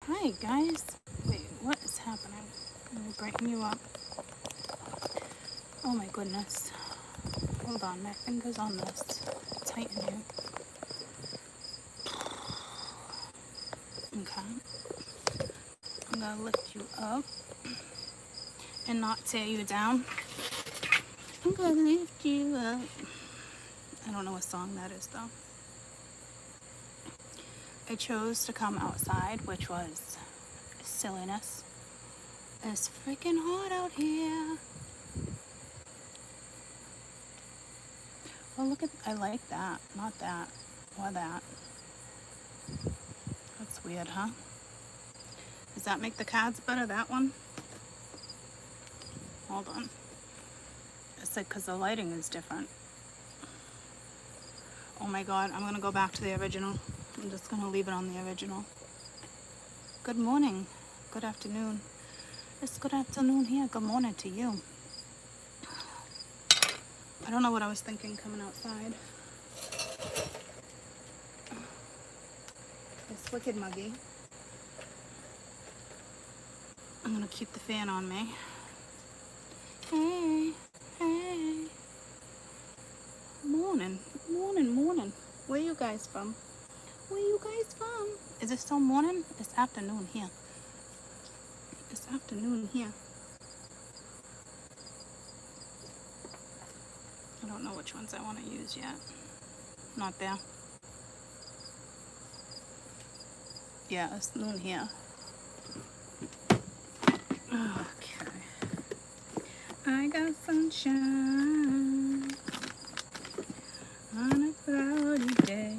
Hi guys. Wait, what is happening? Let me brighten you up. Oh my goodness. Hold on, my finger's on this. Tighten you. Okay. I'm gonna lift you up and not tear you down. I'm gonna lift you up. I don't know what song that is though. I chose to come outside, which was silliness. It's freaking hot out here. Oh, look at, I like that, not that, or that. That's weird, huh? Does that make the cards better, that one? Hold on. It's like, because the lighting is different. Oh my God, I'm gonna go back to the original. I'm just gonna leave it on the original. Good morning, good afternoon. It's good afternoon here, good morning to you. I don't know what I was thinking coming outside. It's wicked muggy. I'm gonna keep the fan on me. Hey, hey. Morning, morning, morning. Where you guys from? Where you guys from? Is it still morning? It's afternoon here. It's afternoon here. I don't know which ones I want to use yet. Not there. Yeah, it's noon here. Okay. I got sunshine on a cloudy day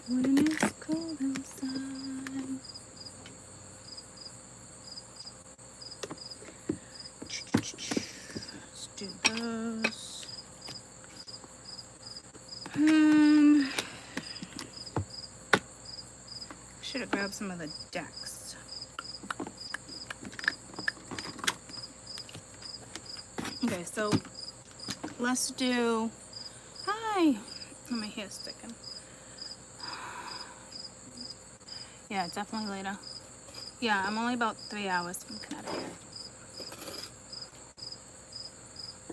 when it's cold outside. Let's do those. Should have grabbed some of the decks. Okay, so let's do. Hi. Oh, my hair's sticking. Yeah, definitely later. Yeah, I'm only about 3 hours from Connecticut.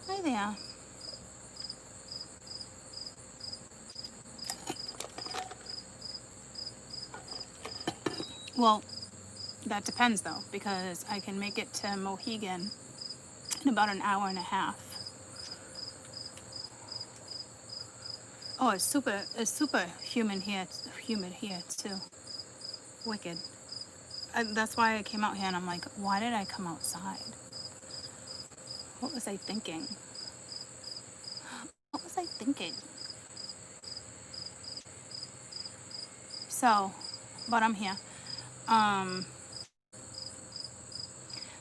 Hi there. Well, that depends though, because I can make it to Mohegan in about an hour and a half. Oh, it's super humid here too. Wicked. That's why I came out here and I'm like, why did I come outside? What was I thinking? What was I thinking? So, but I'm here.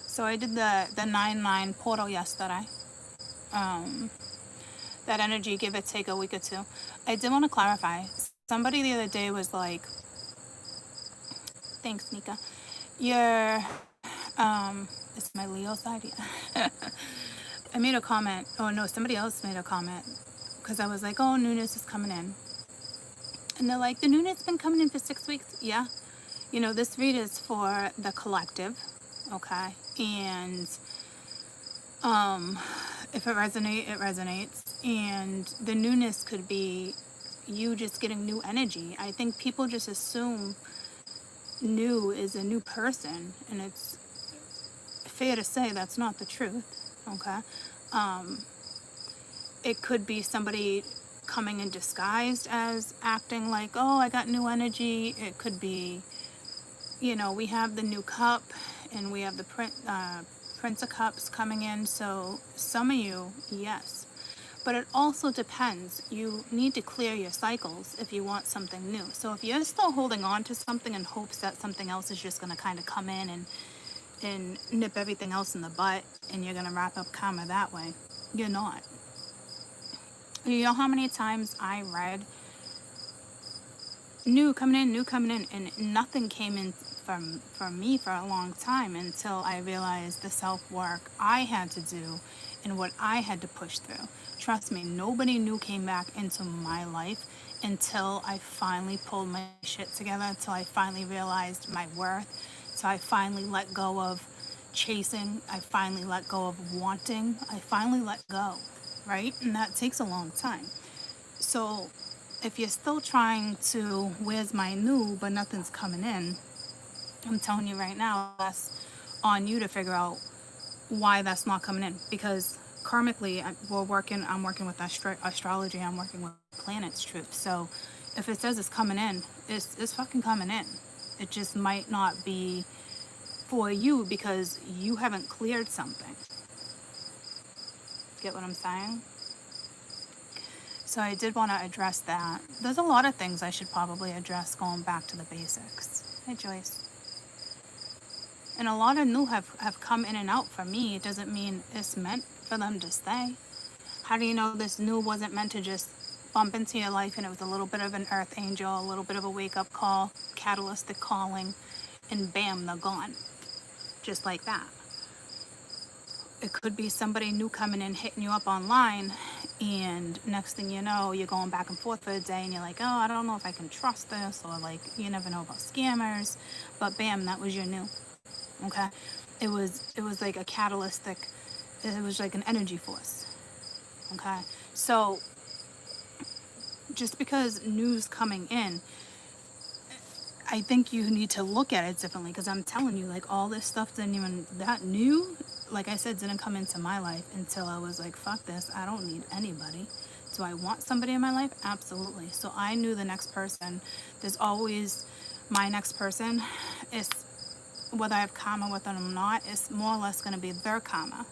So I did the 9/9 portal yesterday. That energy, give it, take a week or two. I did want to clarify. Somebody the other day was like, thanks, Nika. You're, it's my Leo side. Yeah. I made a comment. Oh no, somebody else made a comment. Because I was like, oh, newness is coming in. And they're like, the newness been coming in for 6 weeks? Yeah. You know, this read is for the collective. Okay. And if it resonates, it resonates. And the newness could be you just getting new energy. I think people just assume new is a new person, and it's fair to say that's not the truth. Okay. It could be somebody coming in disguised as acting like, oh, I got new energy. It could be, you know, we have the new cup and we have the Prince of Cups coming in. So some of you, yes. But it also depends. You need to clear your cycles if you want something new. So if you're still holding on to something in hopes that something else is just going to kind of come in and nip everything else in the butt and you're going to wrap up karma that way, you're not. You know how many times I read new coming in, and nothing came in from me for a long time until I realized the self-work I had to do and what I had to push through. Trust me, nobody new came back into my life until I finally pulled my shit together, until I finally realized my worth, until I finally let go of chasing, I finally let go of wanting, I finally let go, right? And that takes a long time. So if you're still trying to, where's my new, but nothing's coming in, I'm telling you right now, that's on you to figure out why that's not coming in. Because karmically, I'm working with astrology, I'm working with planets, truth. So if it says it's coming in, it's fucking coming in. It just might not be for you because you haven't cleared something. Get what I'm saying? So I did want to address that. There's a lot of things I should probably address going back to the basics. Hey, Joyce. And a lot of new have come in and out for me. It doesn't mean it's meant for them to stay. How do you know this new wasn't meant to just bump into your life and it was a little bit of an earth angel, a little bit of a wake-up call, catalytic calling, and bam, they're gone. Just like that. It could be somebody new coming in, hitting you up online, and next thing you know, you're going back and forth for a day and you're like, oh, I don't know if I can trust this, or like, you never know about scammers, but bam, that was your new. Okay, it was like a catalytic, it was like an energy force. Okay, so just because news coming in, I think you need to look at it differently, because I'm telling you, like, all this stuff didn't even, that new, like I said, didn't come into my life until I was like, fuck this, I don't need anybody. Do I want somebody in my life? Absolutely. So I knew the next person, there's always my next person, is whether I have karma with them or not, it's more or less going to be their karma.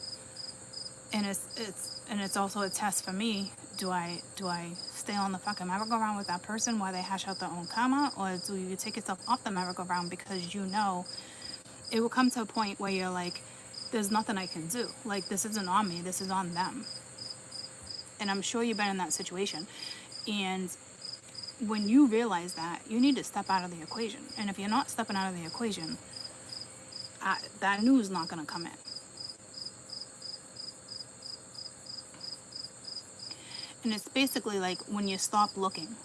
And it's also a test for me. Do I stay on the fucking merry-go-round with that person while they hash out their own karma, or do you take yourself off the merry-go-round because you know it will come to a point where you're like, there's nothing I can do. Like, this isn't on me, this is on them. And I'm sure you've been in that situation. And when you realize that, you need to step out of the equation. And if you're not stepping out of the equation, that news is not going to come in. And it's basically like when you stop looking.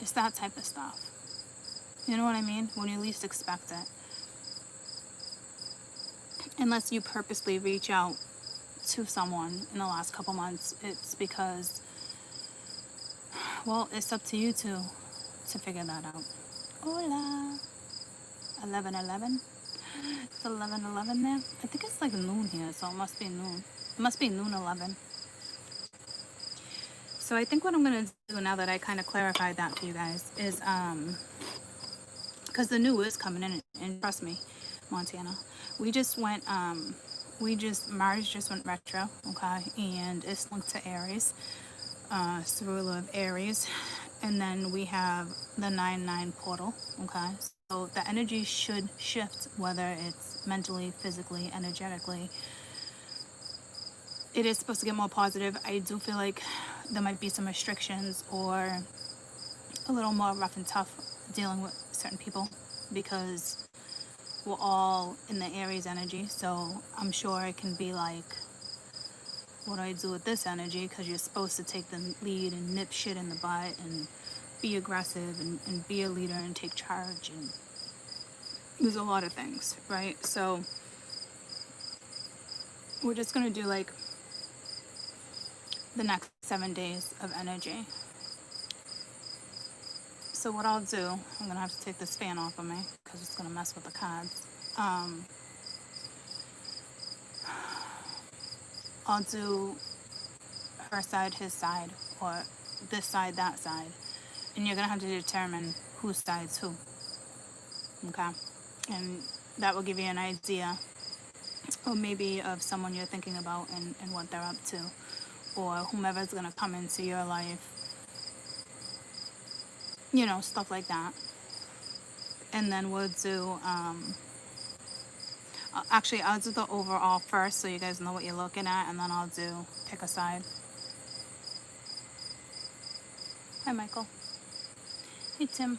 It's that type of stuff. You know what I mean? When you least expect it. Unless you purposely reach out to someone in the last couple months, it's because, well, it's up to you to figure that out. Hola. 11:11. It's 11:11 there. I think it's like noon here, so it must be noon. It must be noon 11. So I think what I'm going to do now that I kind of clarified that for you guys is, because the new is coming in, and trust me, Montana, we just went, Mars just went retro, okay, and it's linked to Aries, it's the ruler of Aries, and then we have the 9/9 portal, okay, so the energy should shift, whether it's mentally, physically, energetically. It is supposed to get more positive. I do feel like there might be some restrictions or a little more rough and tough dealing with certain people because we're all in the Aries energy. So I'm sure it can be like, what do I do with this energy? Because you're supposed to take the lead and nip shit in the butt and be aggressive and be a leader and take charge. And there's a lot of things, right? So we're just going to do like the next 7 days of energy. So what I'll do, I'm gonna have to take this fan off of me because it's gonna mess with the cards. I'll do her side, his side, or this side, that side, and you're gonna have to determine whose side's who. Okay, and that will give you an idea, or maybe of someone you're thinking about and what they're up to, or whomever's gonna come into your life. You know, stuff like that. And then we'll do, actually, I'll do the overall first so you guys know what you're looking at, and then I'll do pick a side. Hi, Michael. Hey, Tim.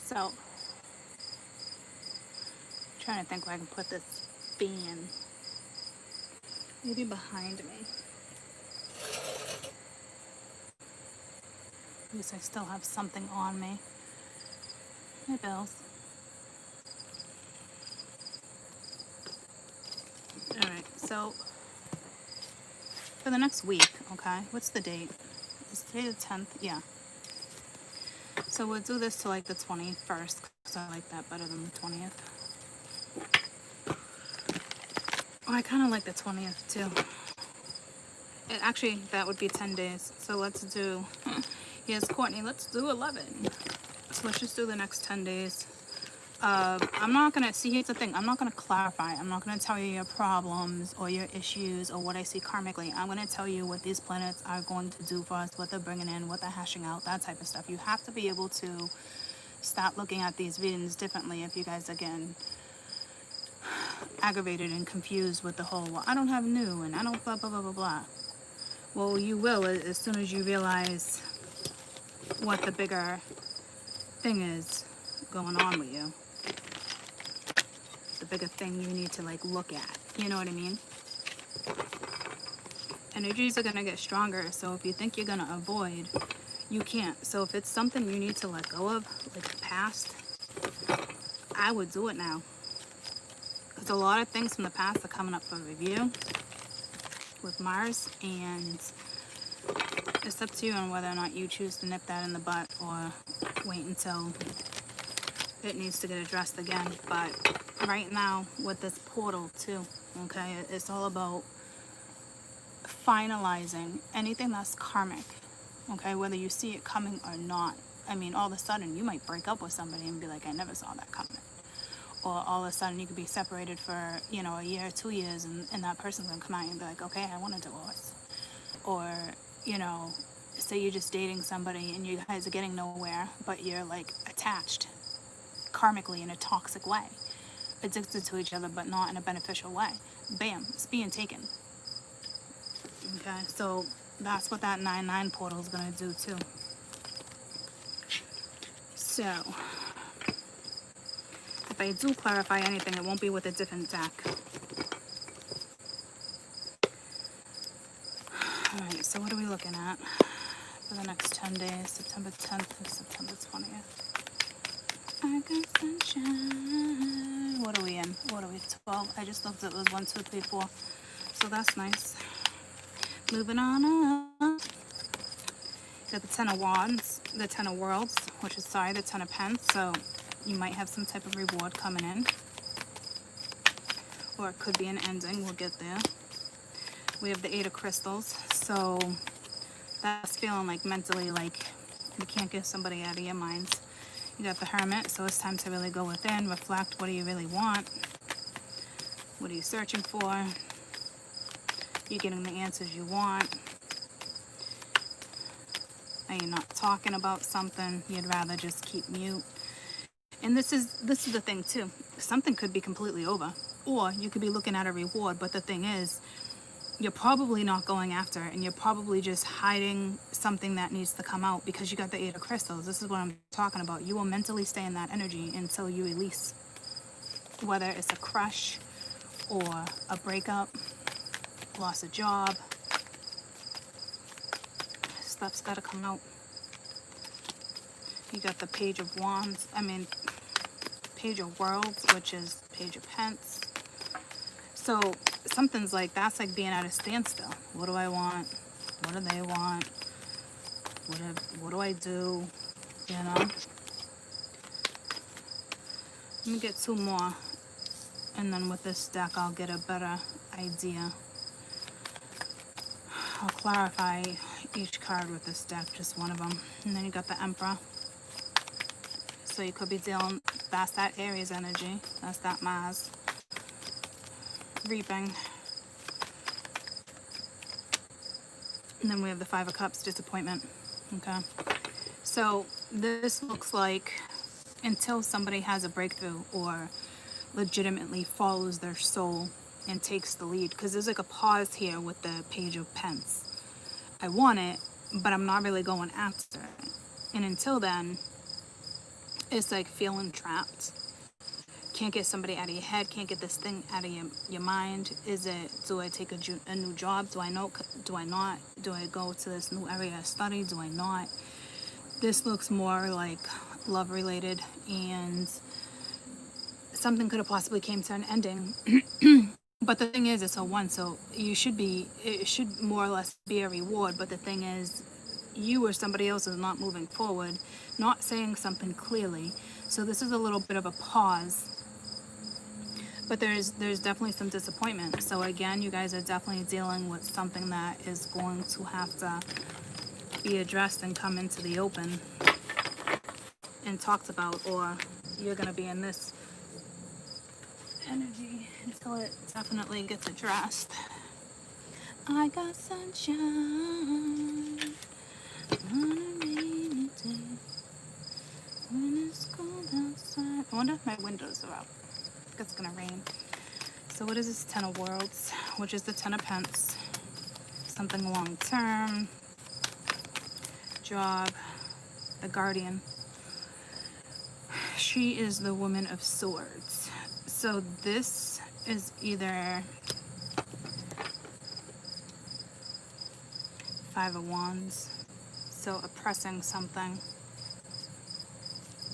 So, trying to think where I can put this fan. Maybe behind me. At least I still have something on me. Hey, Bills. Alright, so for the next week, okay, what's the date? Is today the 10th? Yeah. So we'll do this to like the 21st, because I like that better than the 20th. Oh, I kind of like the 20th too. Actually, that would be 10 days. So let's do, yes, Courtney, let's do 11. So let's just do the next 10 days. I'm not going to, see, here's the thing. I'm not going to clarify. I'm not going to tell you your problems or your issues or what I see karmically. I'm going to tell you what these planets are going to do for us, what they're bringing in, what they're hashing out, that type of stuff. You have to be able to start looking at these readings differently if you guys are getting aggravated and confused with the whole, well, I don't have new and I don't blah, blah, blah, blah, blah. Well, you will as soon as you realize what the bigger thing is going on with you. The bigger thing you need to like look at. You know what I mean? Energies are going to get stronger. So if you think you're going to avoid, you can't. So if it's something you need to let go of, like the past, I would do it now. Because a lot of things from the past are coming up for review with Mars, and it's up to you on whether or not you choose to nip that in the butt or wait until it needs to get addressed again. But right now with this portal too, okay, it's all about finalizing anything that's karmic, okay, whether you see it coming or not. I mean, all of a sudden you might break up with somebody and be like, I never saw that coming. Or all of a sudden you could be separated for, you know, a year, 2 years, and that person's gonna come out and be like, okay, I want a divorce. Or, you know, say you're just dating somebody and you guys are getting nowhere, but you're like attached karmically in a toxic way, addicted to each other but not in a beneficial way. Bam, it's being taken. Okay, so that's what that 9-9 portal is gonna do too. So if I do clarify anything, it won't be with a different deck. Alright, so what are we looking at for the next 10 days? September 10th to September 20th. I got sunshine. What are we in? What are we? 12? I just looked, it was 1, 2, 3, 4. So that's nice. Moving on up. Got the 10 of Wands, the 10 of Worlds, which is, sorry, the 10 of Pens. So you might have some type of reward coming in. Or it could be an ending. We'll get there. We have the 8 of Crystals. So that's feeling like mentally like you can't get somebody out of your minds. You got the Hermit. So it's time to really go within, reflect. What do you really want? What are you searching for? You're getting the answers you want. Are you not talking about something? You'd rather just keep mute. And this is the thing too. Something could be completely over, or you could be looking at a reward. But the thing is, you're probably not going after it, and you're probably just hiding something that needs to come out because you got the 8 of Crystals. This is what I'm talking about. You will mentally stay in that energy until you release, whether it's a crush or a breakup, lost a job. Stuff's got to come out. You got the Page of Wands, Page of Worlds, which is Page of Pence. So something's like, that's like being at a standstill. What do I want? What do they want? What do I do? You know? Let me get 2 more. And then with this deck, I'll get a better idea. I'll clarify each card with this deck, just one of them. And then you got the Emperor. So you could be dealing, that's that Aries energy. That's that Mars. Reaping. And then we have the 5 of Cups, disappointment. Okay. So this looks like until somebody has a breakthrough or legitimately follows their soul and takes the lead, because there's like a pause here with the Page of Pence. I want it, but I'm not really going after it. And until then, it's like feeling trapped. can't get somebody out of your head, can't get this thing out of your mind. Is it, do I take a new job? Do I not? Do I go to this new area of study? Do I not? This looks more like love related, and something could have possibly came to an ending. But the thing is, it's a one, so it should more or less be a reward. But the thing is, you or somebody else is not moving forward, not saying something clearly. So this is a little bit of a pause. But there's definitely some disappointment. So again, you guys are definitely dealing with something that is going to have to be addressed and come into the open and talked about, or you're going to be in this energy until it definitely gets addressed. I got sunshine on a rainy day when it's cold outside. I wonder if my windows are up. I think it's gonna rain. So what is this Ten of Worlds, which is the Ten of Pence? Something long term, job, the Guardian. She is the Woman of Swords. So this is either Five of Wands, so oppressing something.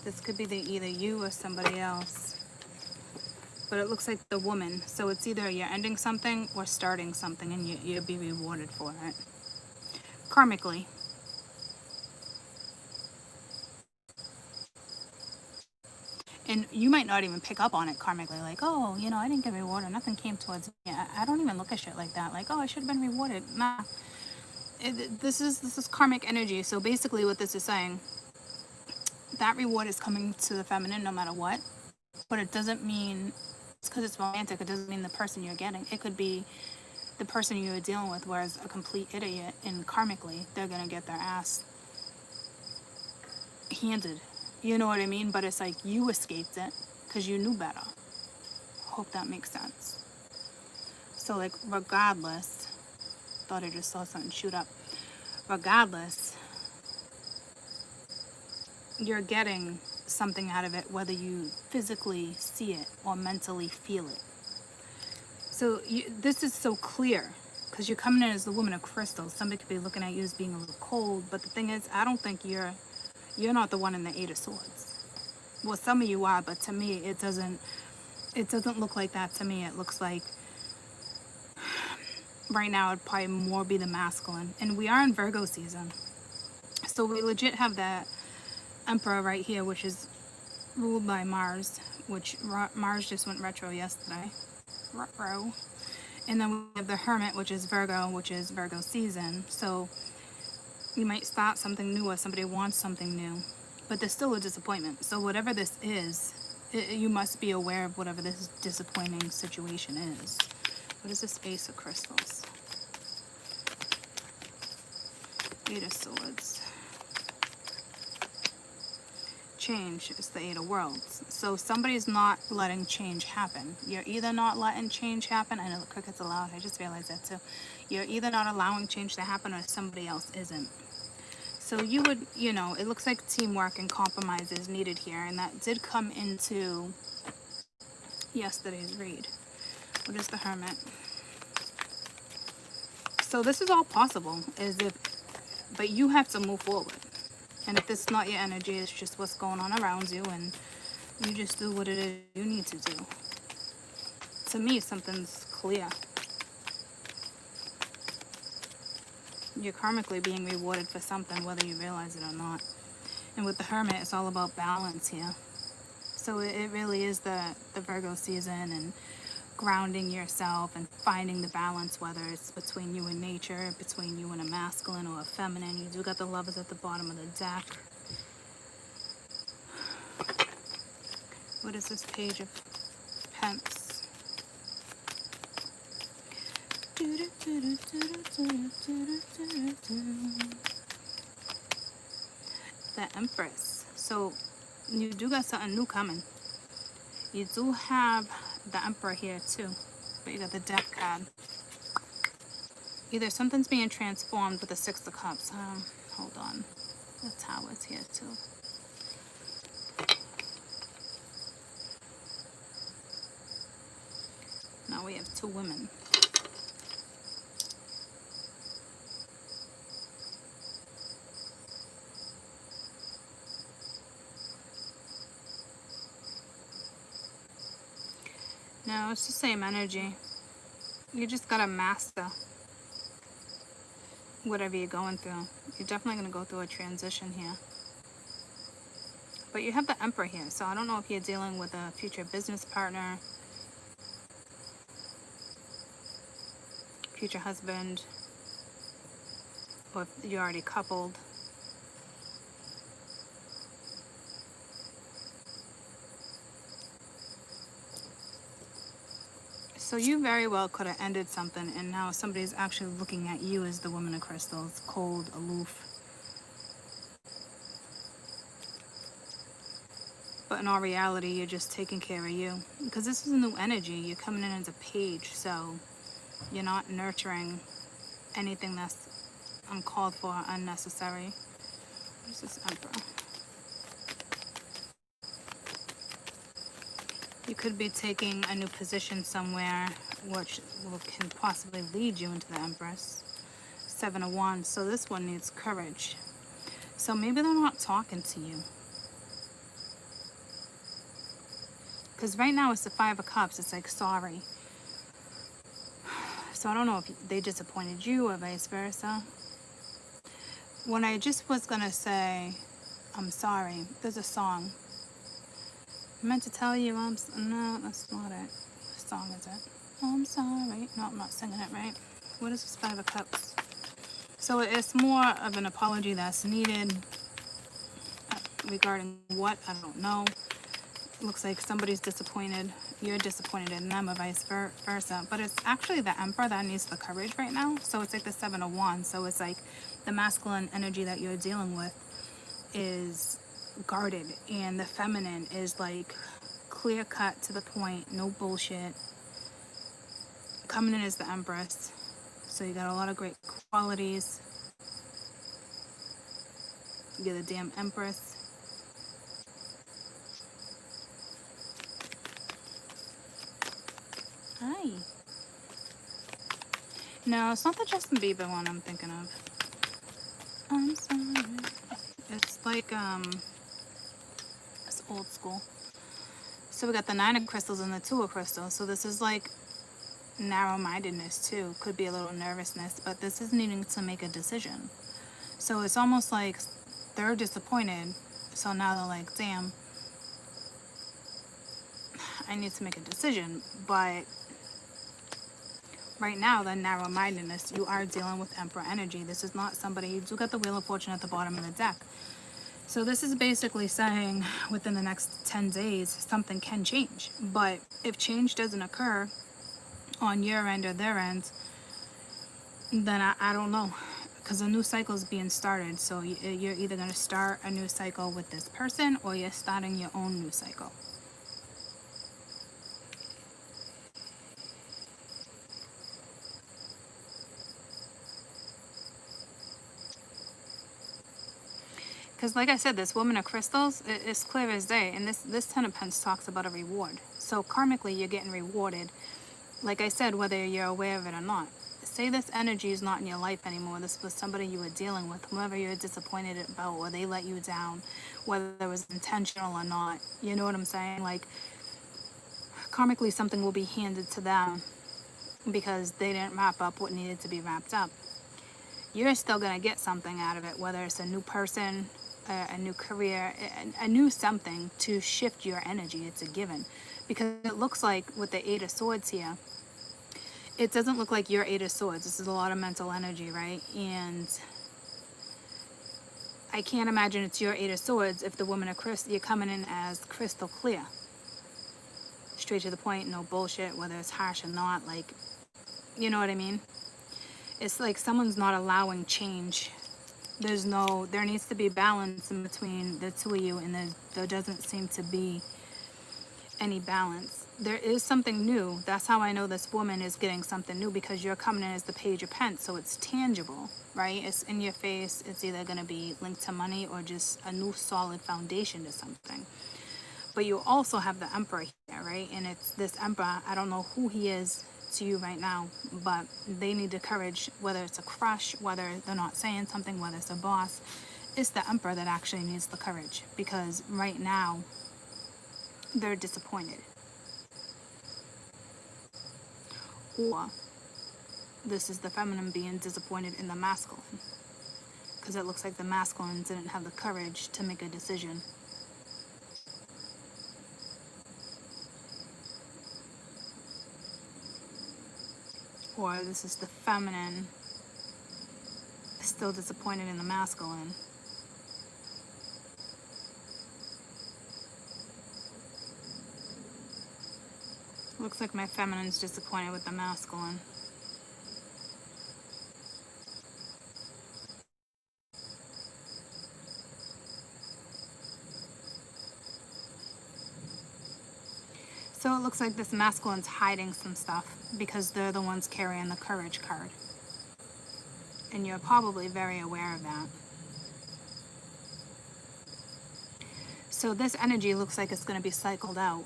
This could be either you or somebody else. But it looks like the woman, so it's either you're ending something or starting something, and you'll be rewarded for it. Karmically. And you might not even pick up on it karmically, like, oh, you know, I didn't get rewarded, nothing came towards me. I don't even look at shit like that, like, oh, I should have been rewarded. Nah. This is karmic energy. So basically what this is saying, that reward is coming to the feminine no matter what. But it doesn't mean, it's because it's romantic, it doesn't mean the person you're getting. It could be the person you're dealing with, whereas a complete idiot, and karmically, they're going to get their ass handed. You know what I mean? But it's like you escaped it because you knew better. Hope that makes sense. So like regardless, thought I just saw something shoot up. Regardless, you're getting something out of it, whether you physically see it or mentally feel it. So this is so clear because you're coming in as the Woman of Crystals. Somebody could be looking at you as being a little cold, but the thing is, I don't think you're not the one in the Eight of Swords. Well, some of you are, but to me, it doesn't look like that to me. It looks like right now it'd probably more be the masculine. And we are in Virgo season. So we legit have that Emperor right here, which is ruled by Mars, which Mars just went retro yesterday. Retro. And then we have the Hermit, which is Virgo, which is Virgo season. So you might start something new or somebody wants something new, but there's still a disappointment. So whatever this is, you must be aware of whatever this disappointing situation is. What is this Ace of Crystals? Eight of Swords. Change is the Eight of Worlds. So somebody's not letting change happen. You're either not letting change happen. I know the crickets are loud. I just realized that too. You're either not allowing change to happen or somebody else isn't. So you would, you know, it looks like teamwork and compromise is needed here. And that did come into yesterday's read. What is the Hermit? So this is all possible, but you have to move forward. And if it's not your energy, it's just what's going on around you, and you just do what it is you need to do. To me, something's clear. You're karmically being rewarded for something, whether you realize it or not. And with the Hermit, it's all about balance here. So it really is the Virgo season, and grounding yourself and finding the balance, whether it's between you and nature, between you and a masculine or a feminine. You do got the Lovers at the bottom of the deck. What is this Page of Pence? The Empress. So you do got something new coming. You do have the Emperor here too, but you got the Death card. Either something's being transformed with the Six of Cups. Hold on. The Tower's here too. we have two women. No, it's the same energy. You just gotta master whatever you're going through. You're definitely gonna go through a transition here. But you have the Emperor here, so I don't know if you're dealing with a future business partner, future husband, or if you're already coupled. So you very well could have ended something, and now somebody's actually looking at you as the Woman of Crystals, cold, aloof. But in all reality, you're just taking care of you. Because this is a new energy. You're coming in as a page, so you're not nurturing anything that's uncalled for, unnecessary. What is this Emperor? You could be taking a new position somewhere, which can possibly lead you into the Empress. 7 of Wands. So this one needs courage. So maybe they're not talking to you. Because right now it's the 5 of Cups. It's like, sorry. So I don't know if they disappointed you or vice versa. When I just was going to say, I'm sorry, there's a song. I meant to tell you no, that's not it. What song is it? I'm sorry. No, I'm not singing it right. What is this 5 of Cups? So it's more of an apology that's needed regarding what, I don't know. Looks like somebody's disappointed. You're disappointed in them or vice versa. But it's actually the Emperor that needs the courage right now. So it's like the 7 of Wands. So it's like the masculine energy that you're dealing with is guarded, and the feminine is like clear cut, to the point, no bullshit. Coming in as the Empress, so you got a lot of great qualities. You're the damn Empress. Hi. No, it's not the Justin Bieber one I'm thinking of. I'm sorry. It's like it's old school. So we got the 9 of Crystals and the 2 of Crystals. So this is like narrow-mindedness too. Could be a little nervousness, but this is needing to make a decision. So it's almost like they're disappointed. So now they're like, damn, I need to make a decision. But right now, the narrow-mindedness, you are dealing with Emperor energy. This is not somebody, you do got the Wheel of Fortune at the bottom of the deck. So this is basically saying within the next 10 days, something can change. But if change doesn't occur on your end or their end, then I don't know. Because a new cycle is being started. So you're either going to start a new cycle with this person, or you're starting your own new cycle. Because like I said, this Woman of Crystals, it's clear as day. And this 10 of Pentacles talks about a reward. So karmically, you're getting rewarded. Like I said, whether you're aware of it or not. Say this energy is not in your life anymore. This was somebody you were dealing with, whoever you're disappointed about, or they let you down, whether it was intentional or not. You know what I'm saying? Like, karmically, something will be handed to them because they didn't wrap up what needed to be wrapped up. You're still going to get something out of it, whether it's a new person, a new career, a new something to shift your energy. It's a given. Because it looks like with the 8 of Swords here, it doesn't look like your 8 of Swords. This is a lot of mental energy, right? And I can't imagine it's your 8 of Swords if the Woman of Crystal, you're coming in as crystal clear. Straight to the point, no bullshit, whether it's harsh or not. Like, you know what I mean? It's like someone's not allowing change. There needs to be balance in between the two of you, and there doesn't seem to be any balance. There is something new. That's how I know this woman is getting something new, because you're coming in as the Page of Pentacles, so it's tangible, right? It's in your face. It's either going to be linked to money or just a new solid foundation to something. But you also have the Emperor here, right? And it's this Emperor, I don't know who he is. to you right now, but they need the courage, whether it's a crush, whether they're not saying something, whether it's a boss. It's the Emperor that actually needs the courage, because right now they're disappointed. Or this is the feminine being disappointed in the masculine, because it looks like the masculine didn't have the courage to make a decision. Or this is the feminine still disappointed in the masculine. Looks like my feminine's disappointed with the masculine. So it looks like this masculine's hiding some stuff because they're the ones carrying the courage card. And you're probably very aware of that. So this energy looks like it's going to be cycled out,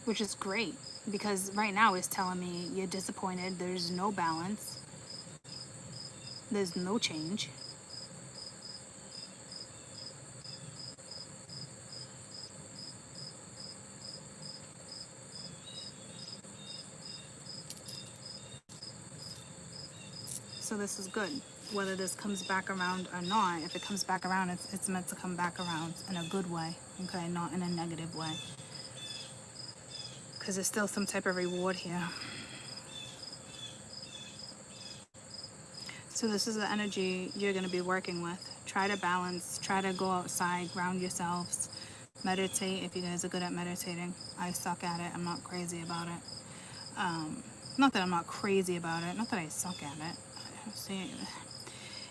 which is great, because right now it's telling me you're disappointed, there's no balance, there's no change. So this is good. Whether this comes back around or not, if it comes back around, it's meant to come back around in a good way, okay, not in a negative way. Because there's still some type of reward here. So this is the energy you're going to be working with. Try to balance, try to go outside, ground yourselves, meditate if you guys are good at meditating. I suck at it. I'm not crazy about it. Not that I'm not crazy about it. Not that I suck at it. See,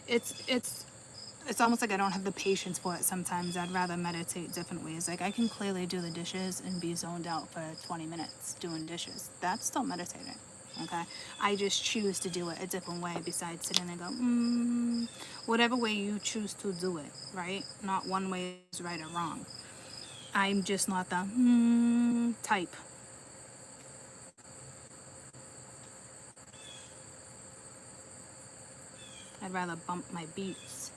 it's almost like I don't have the patience for it sometimes. I'd rather meditate different ways. Like I can clearly do the dishes and be zoned out for 20 minutes doing dishes. That's still meditating. Okay, I just choose to do it a different way besides sitting there and go, whatever way you choose to do it, right? Not one way is right or wrong. I'm just not the type. I'd rather bump my beats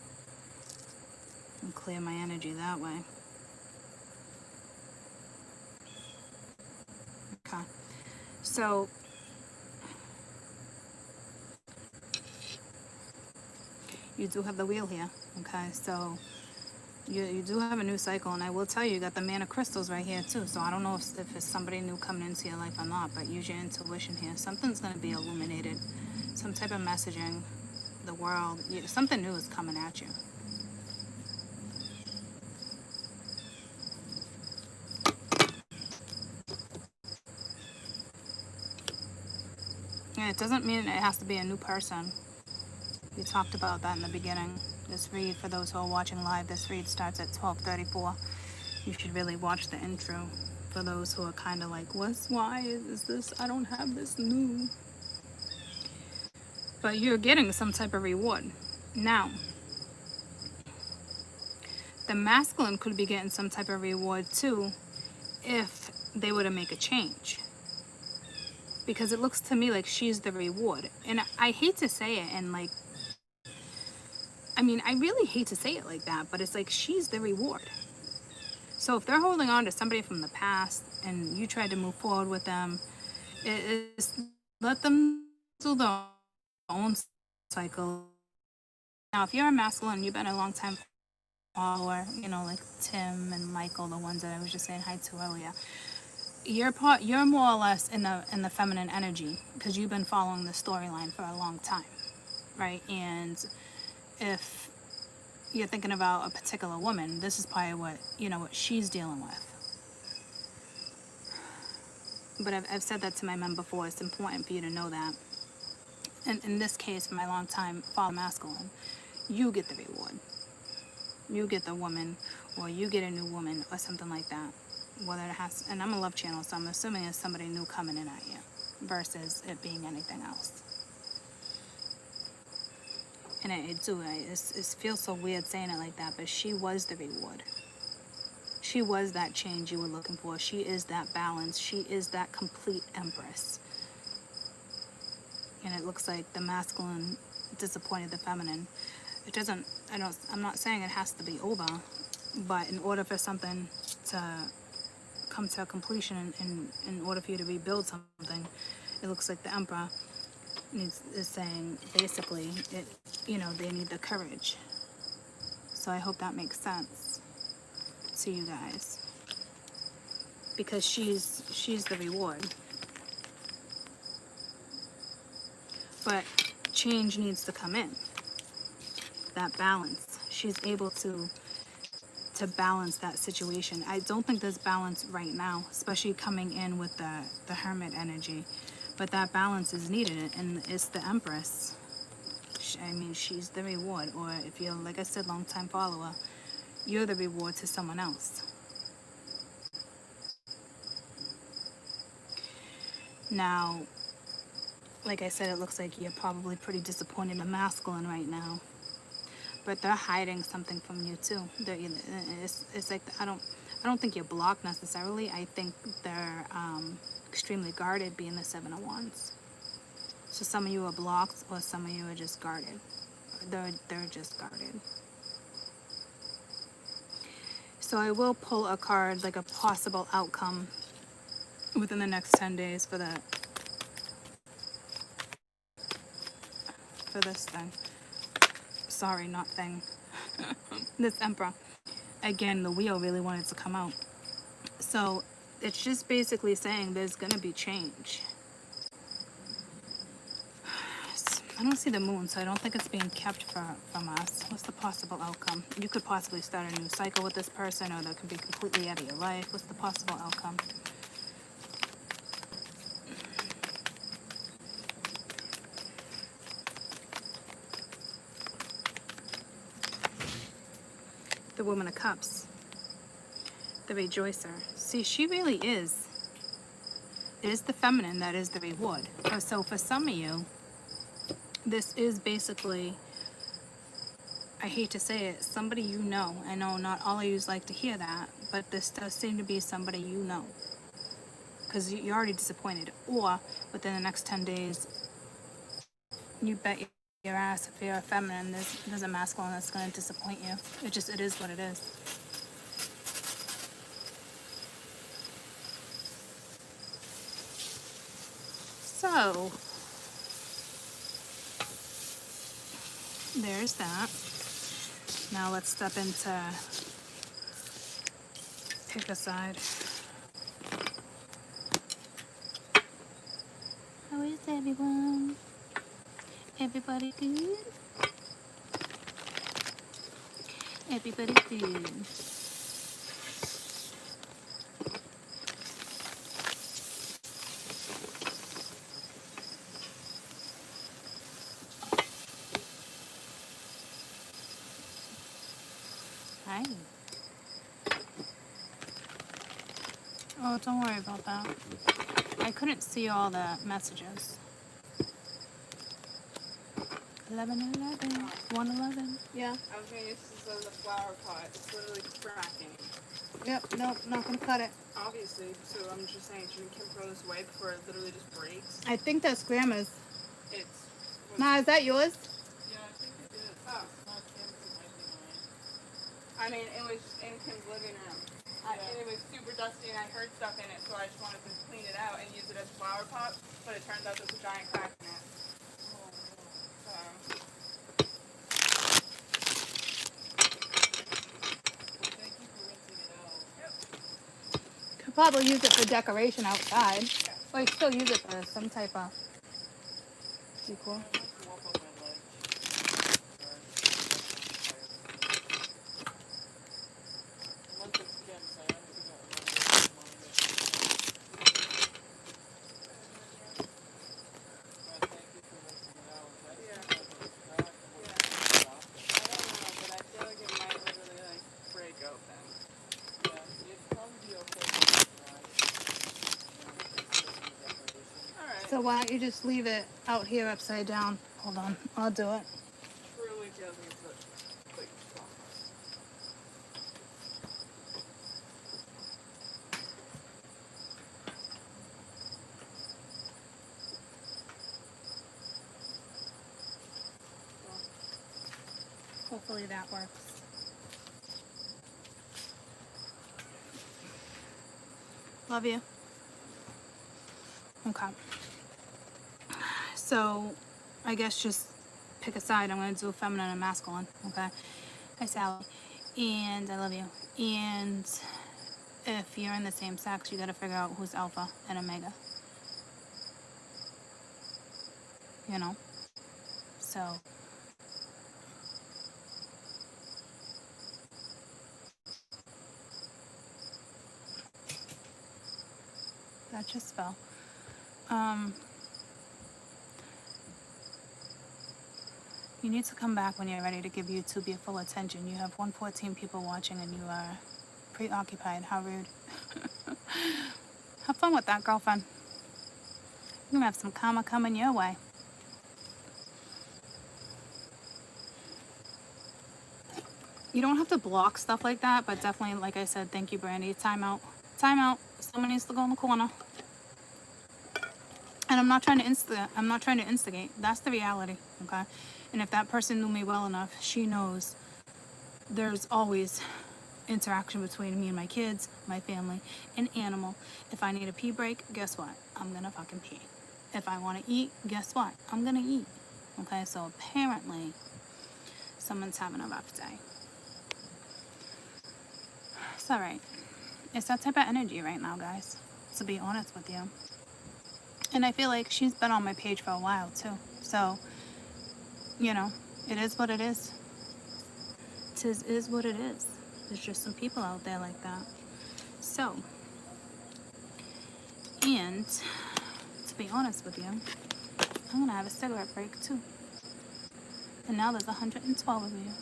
and clear my energy that way. Okay, so you do have the wheel here. Okay, so you do have a new cycle, and I will tell you, you got the Man of Crystals right here too. So I don't know if it's somebody new coming into your life or not, but use your intuition here. Something's going to be illuminated, some type of messaging. The world, something new is coming at you. Yeah, it doesn't mean it has to be a new person. We talked about that in the beginning. This read, for those who are watching live, this read starts at 12:34. You should really watch the intro for those who are kind of like, why is this, I don't have this new. But you're getting some type of reward. Now, the masculine could be getting some type of reward too if they were to make a change. Because it looks to me like she's the reward. And I hate to say it, and like, I mean, I really hate to say it like that, but it's like she's the reward. So if they're holding on to somebody from the past and you tried to move forward with them, it is let them do their own cycle. Now, if you're a masculine, you've been a long time follower, like Tim and Michael, the ones that I was just saying hi to earlier. You're more or less in the feminine energy because you've been following the storyline for a long time, right? And if you're thinking about a particular woman, this is probably what she's dealing with. But I've said that to my men before. It's important for you to know that. And in this case, my long time follow masculine, you get the reward. You get the woman, or you get a new woman, or something like that. Whether it has, and I'm a love channel, so I'm assuming it's somebody new coming in at you, versus it being anything else. And it feels so weird saying it like that, but she was the reward. She was that change you were looking for. She is that balance. She is that complete empress. And it looks like the masculine disappointed the feminine. It doesn't, I'm not saying it has to be over, but in order for something to come to a completion, in order for you to rebuild something, it looks like the emperor is saying basically it, they need the courage. So I hope that makes sense to you guys, because she's the reward. But change needs to come in. That balance. She's able to balance that situation. I don't think there's balance right now, especially coming in with the hermit energy. But that balance is needed, and it's the empress. I mean, she's the reward. Or if you're, like I said, long-time follower, you're the reward to someone else. Now, like I said, it looks like you're probably pretty disappointed in the masculine right now. But they're hiding something from you too. It's like I don't think you're blocked necessarily. I think they're extremely guarded, being the Seven of Wands. So some of you are blocked, or some of you are just guarded. They're just guarded. So I will pull a card, like a possible outcome within the next 10 days for this thing. Sorry, not thing. This emperor. Again, the wheel really wanted to come out. So it's just basically saying there's going to be change. I don't see the moon, so I don't think it's being kept from us. What's the possible outcome? You could possibly start a new cycle with this person, or that could be completely out of your life. What's the possible outcome? The Woman of Cups. The Rejoicer. See, she really is. It is the feminine that is the reward. So for some of you, this is basically, I hate to say it, somebody you know. I know not all of you like to hear that, but this does seem to be somebody you know. Because you're already disappointed. Or within the next 10 days, you bet your ass if you're a feminine, there's a masculine that's going to disappoint you. It is what it is. So, there's that. Now let's step into pick a side. How is everyone? Everybody good? Everybody good. Hi. Oh, don't worry about that. I couldn't see all the messages. 11:11, 1:11. Yeah. I was going to use this as a flower pot. It's literally cracking. Yep, nope, not gonna cut it. Obviously, so I'm just saying, shouldn't Kim throw this away before it literally just breaks? I think that's grandma's. It's... Ma, is that yours? Yeah, I think it is. Oh. Not Kim's, it might be mine. I mean, it was in Kim's living room. And it was super dusty and I heard stuff in it, so I just wanted to clean it out and use it as a flower pot, but it turns out there's a giant crack in it. So... Could probably use it for decoration outside. Yeah. Or you could still use it for some type of decor. So why don't you just leave it out here upside down? Hold on, I'll do it. hopefully that works. Love you. Okay. So, I guess just pick a side. I'm going to do feminine and masculine. Okay. Hi, Sally. And I love you. And if you're in the same sex, you got to figure out who's alpha and omega. You know? So, that's your spell. You need to come back when you're ready to give YouTube your full attention. You have 114 people watching and you are preoccupied. How rude. Have fun with that, girlfriend. You're going to have some karma coming your way. You don't have to block stuff like that, but definitely, like I said, thank you, Brandy. Time out. Time out. Someone needs to go in the corner. And I'm not trying to instigate. That's the reality, okay? And if that person knew me well enough, she knows there's always interaction between me and my kids, my family, and animal. If I need a pee break, guess what? I'm gonna fucking pee. If I want to eat, guess what? I'm gonna eat. Okay, so apparently someone's having a rough day. It's all right. It's that type of energy right now, guys, to be honest with you. And I feel like she's been on my page for a while too. So, you know, it is what it is. Tis is what it is. There's just some people out there like that. So, and to be honest with you, I'm gonna have a cigarette break too. And now there's 112 of you.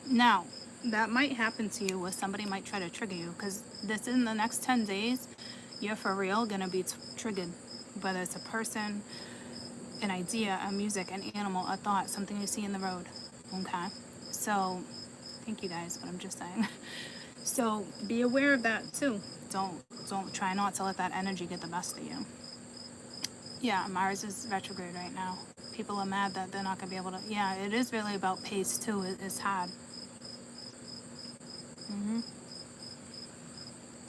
Now, that might happen to you where somebody might try to trigger you, because this in the next 10 days, you're for real gonna be triggered. Whether it's a person, an idea, a music, an animal, a thought, something you see in the road. Okay? So, thank you guys, but I'm just saying. So, be aware of that too. Don't try not to let that energy get the best of you. Yeah, Mars is retrograde right now. People are mad that they're not gonna be able to. Yeah, it is really about pace too. It's hard.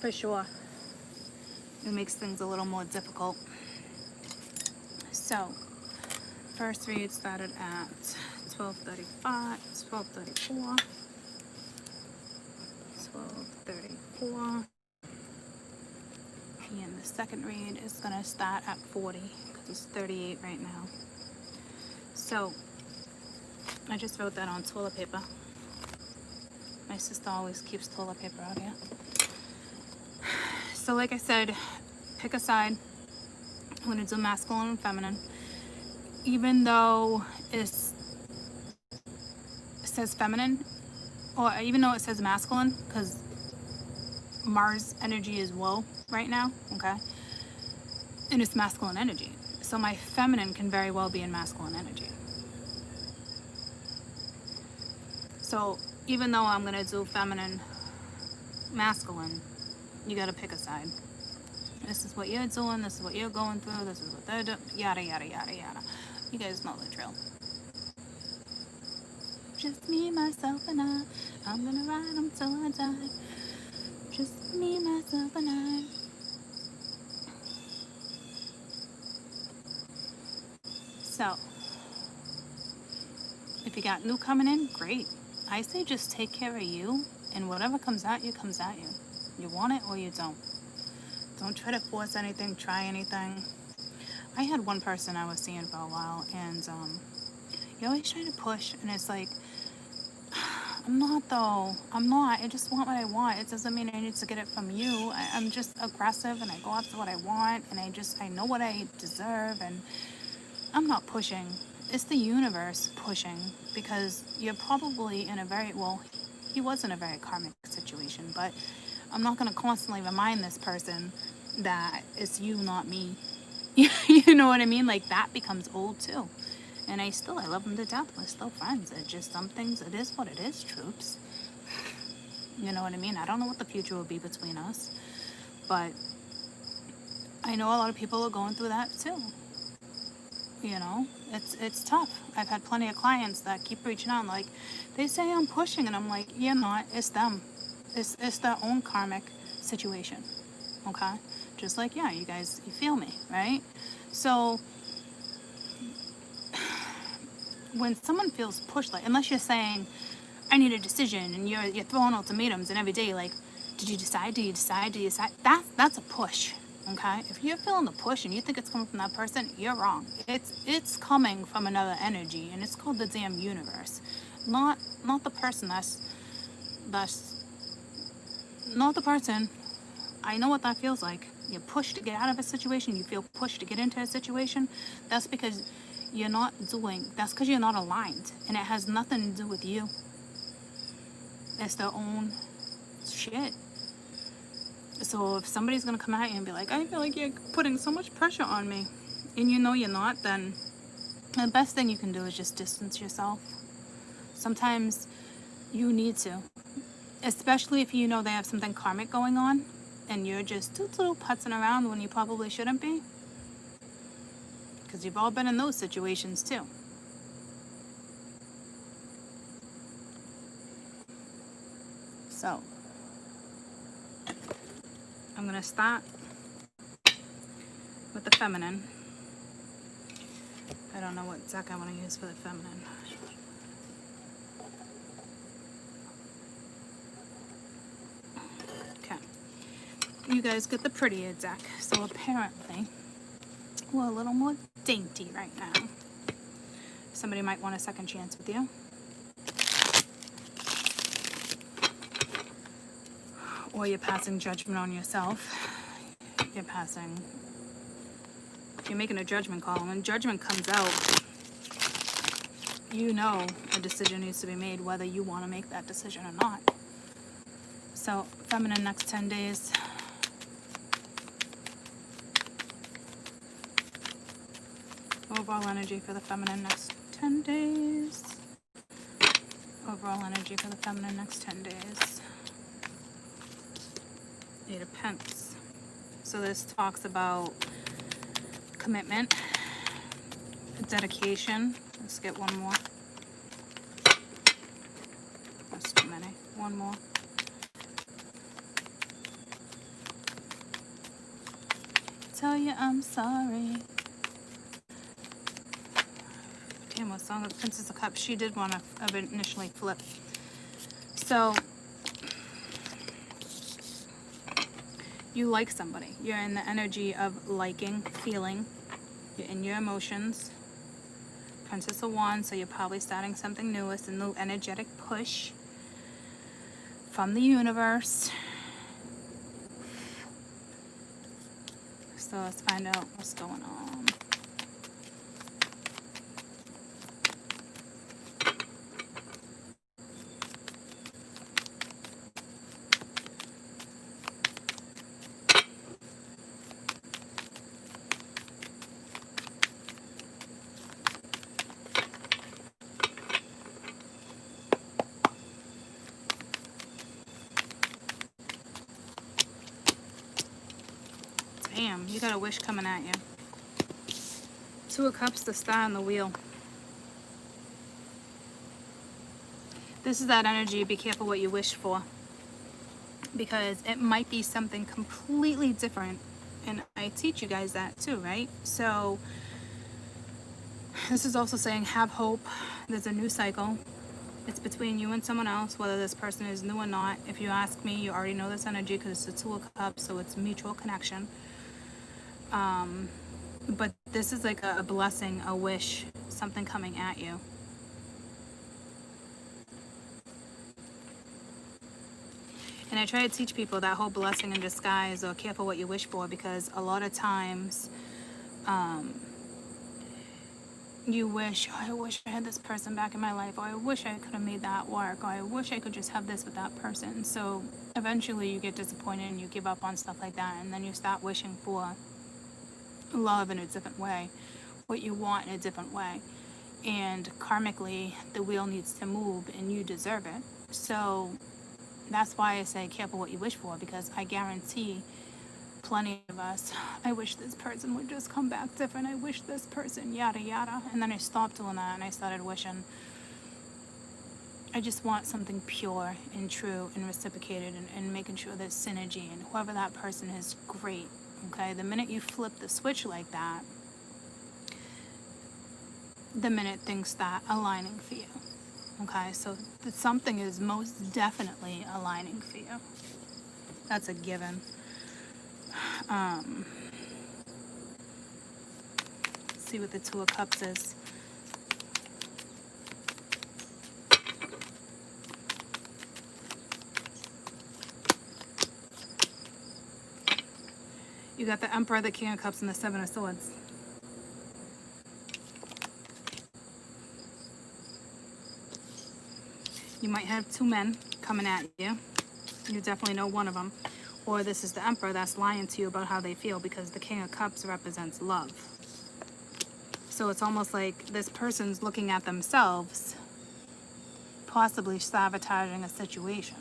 For sure. It makes things a little more difficult. So, first read started at 12:35, 12:34, 12:34. And the second read is going to start at 40 because it's 38 right now. So, I just wrote that on toilet paper. My sister always keeps toilet paper out here. So like I said, pick a side. I'm going to do masculine and feminine. Even though it says feminine, or even though it says masculine, because Mars energy is low right now, okay? And it's masculine energy. So my feminine can very well be in masculine energy. So even though I'm going to do feminine, masculine, you got to pick a side. This is what you're doing, this is what you're going through, this is what they're doing, yada, yada, yada, yada. You guys know the drill. Just me, myself, and I'm gonna ride until I die. Just me, myself, and I. So, if you got new coming in, great. I say just take care of you, and whatever comes at you, comes at you. You want it or you don't. Don't try to force anything, try anything. I had one person I was seeing for a while, and you always try to push, and it's like, I'm not though. I'm not. I just want what I want. It doesn't mean I need to get it from you. I'm just aggressive, and I go after what I want, and I know what I deserve, and I'm not pushing. It's the universe pushing, because you're probably in a very, well, he was in a very karmic situation, but I'm not going to constantly remind this person that it's you, not me. You know what I mean? Like, that becomes old too. And I love them to death. We're still friends. It's just some things, it is what it is, troops. You know what I mean? I don't know what the future will be between us. But I know a lot of people are going through that too. You know, it's tough. I've had plenty of clients that keep reaching out, like, they say I'm pushing, and I'm like, you're not. It's them. It's their own karmic situation. Okay? Just like, yeah, you guys, you feel me, right? So when someone feels pushed, like, unless you're saying, I need a decision, and you're throwing ultimatums, and every day, like, did you decide? Did you decide? Did you decide? That's a push. Okay? If you're feeling the push and you think it's coming from that person, you're wrong. It's coming from another energy, and it's called the damn universe. Not the person that's not the person. I know what that feels like. You're pushed to get out of a situation, you feel pushed to get into a situation. That's because that's because you're not aligned, and it has nothing to do with you. It's their own shit. So if somebody's gonna come at you and be like, I feel like you're putting so much pressure on me, and you know you're not, then the best thing you can do is just distance yourself. Sometimes you need to, especially if you know they have something karmic going on, and you're just little putzing around when you probably shouldn't be, because you've all been in those situations too. So I'm gonna start with the feminine. I don't know what deck I want to use for the feminine. Okay, you guys get the prettier deck, so apparently we're a little more dainty right now. Somebody might want a second chance with you, or you're passing judgment on yourself. You're making a judgment call, and when judgment comes out, you know a decision needs to be made, whether you want to make that decision or not. So, feminine next 10 days. Overall energy for the feminine next 10 days. Overall energy for the feminine next 10 days. Eight of Pentacles. So this talks about commitment, dedication. Let's get one more. That's too many. One more. Tell you I'm sorry. Damn, what song of the Princess of Cups? She did want to initially flip. So you like somebody. You're in the energy of liking, feeling. You're in your emotions. Princess of Wands, so you're probably starting something new. It's a new energetic push from the universe. So let's find out what's going on. Damn, you got a wish coming at you. Two of Cups, the star on the wheel. This is that energy. Be careful what you wish for, because it might be something completely different. And I teach you guys that too, right? So this is also saying have hope. There's a new cycle. It's between you and someone else, whether this person is new or not. If you ask me, you already know this energy because it's the Two of Cups, so it's mutual connection. But this is like a blessing, a wish, something coming at you. And I try to teach people that whole blessing in disguise, or careful what you wish for, because a lot of times you wish, oh, I wish I had this person back in my life, or I wish I could have made that work, or I wish I could just have this with that person. So eventually you get disappointed and you give up on stuff like that, and then you start wishing for love in a different way, what you want in a different way. And karmically, the wheel needs to move, and you deserve it. So that's why I say careful what you wish for, because I guarantee plenty of us. I wish this person would just come back different. I wish this person, yada yada. And then I stopped doing that and I started wishing. I just want something pure and true and reciprocated, and making sure there's synergy, and whoever that person is, great. Okay, the minute you flip the switch like that, the minute things start aligning for you. Okay, so something is most definitely aligning for you. That's a given. Let's see what the Two of Cups is. You got the Emperor, the King of Cups, and the Seven of Swords. You might have two men coming at you. You definitely know one of them. Or this is the Emperor that's lying to you about how they feel, because the King of Cups represents love. So it's almost like this person's looking at themselves, possibly sabotaging a situation.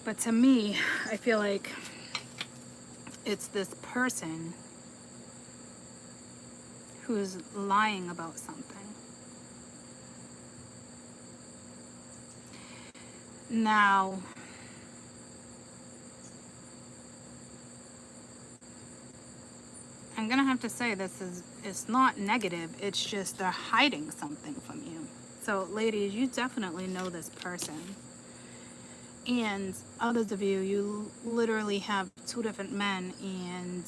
But to me, I feel like it's this person who's lying about something. Now, I'm gonna have to say it's not negative, it's just they're hiding something from you. So ladies, you definitely know this person. And others of you, you literally have two different men and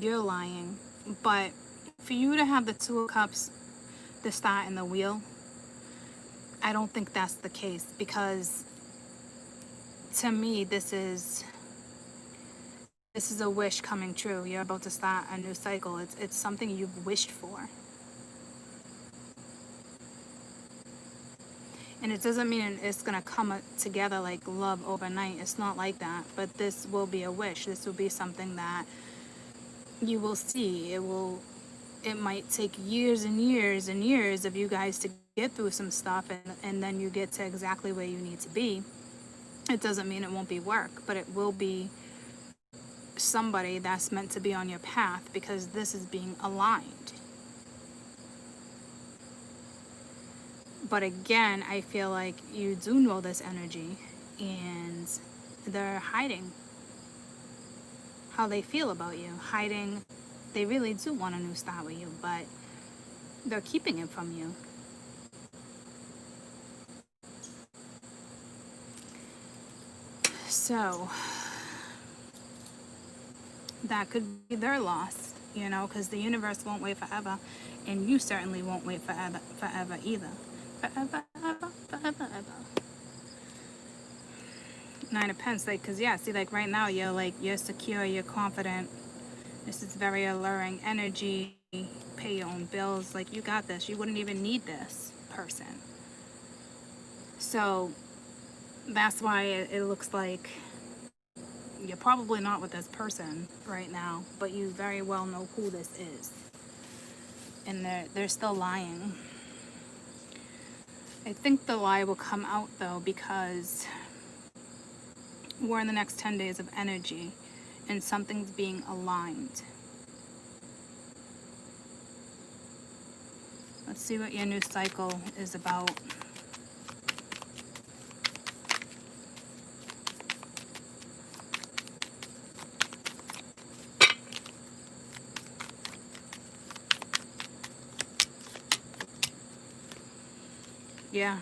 you're lying. But for you to have the Two of Cups, the Star, and the Wheel, I don't think that's the case, because to me, this is a wish coming true. You're about to start a new cycle. It's something you've wished for. And it doesn't mean it's going to come together like love overnight. It's not like that. But this will be a wish. This will be something that you will see. It might take years and years and years of you guys to get through some stuff, and then you get to exactly where you need to be. It doesn't mean it won't be work, but it will be somebody that's meant to be on your path, because this is being aligned. But again, I feel like you do know this energy, and they're hiding how they feel about you. Hiding, they really do want a new start with you, but they're keeping it from you. So that could be their loss, because the universe won't wait forever, and you certainly won't wait forever either. Forever, ever. Nine of Pentacles, because see, right now you're secure, you're confident. This is very alluring energy. Pay your own bills, you got this. You wouldn't even need this person. So that's why it looks like you're probably not with this person right now, but you very well know who this is, and they're still lying. I think the lie will come out though, because we're in the next 10 days of energy and something's being aligned. Let's see what your new cycle is about. Yeah,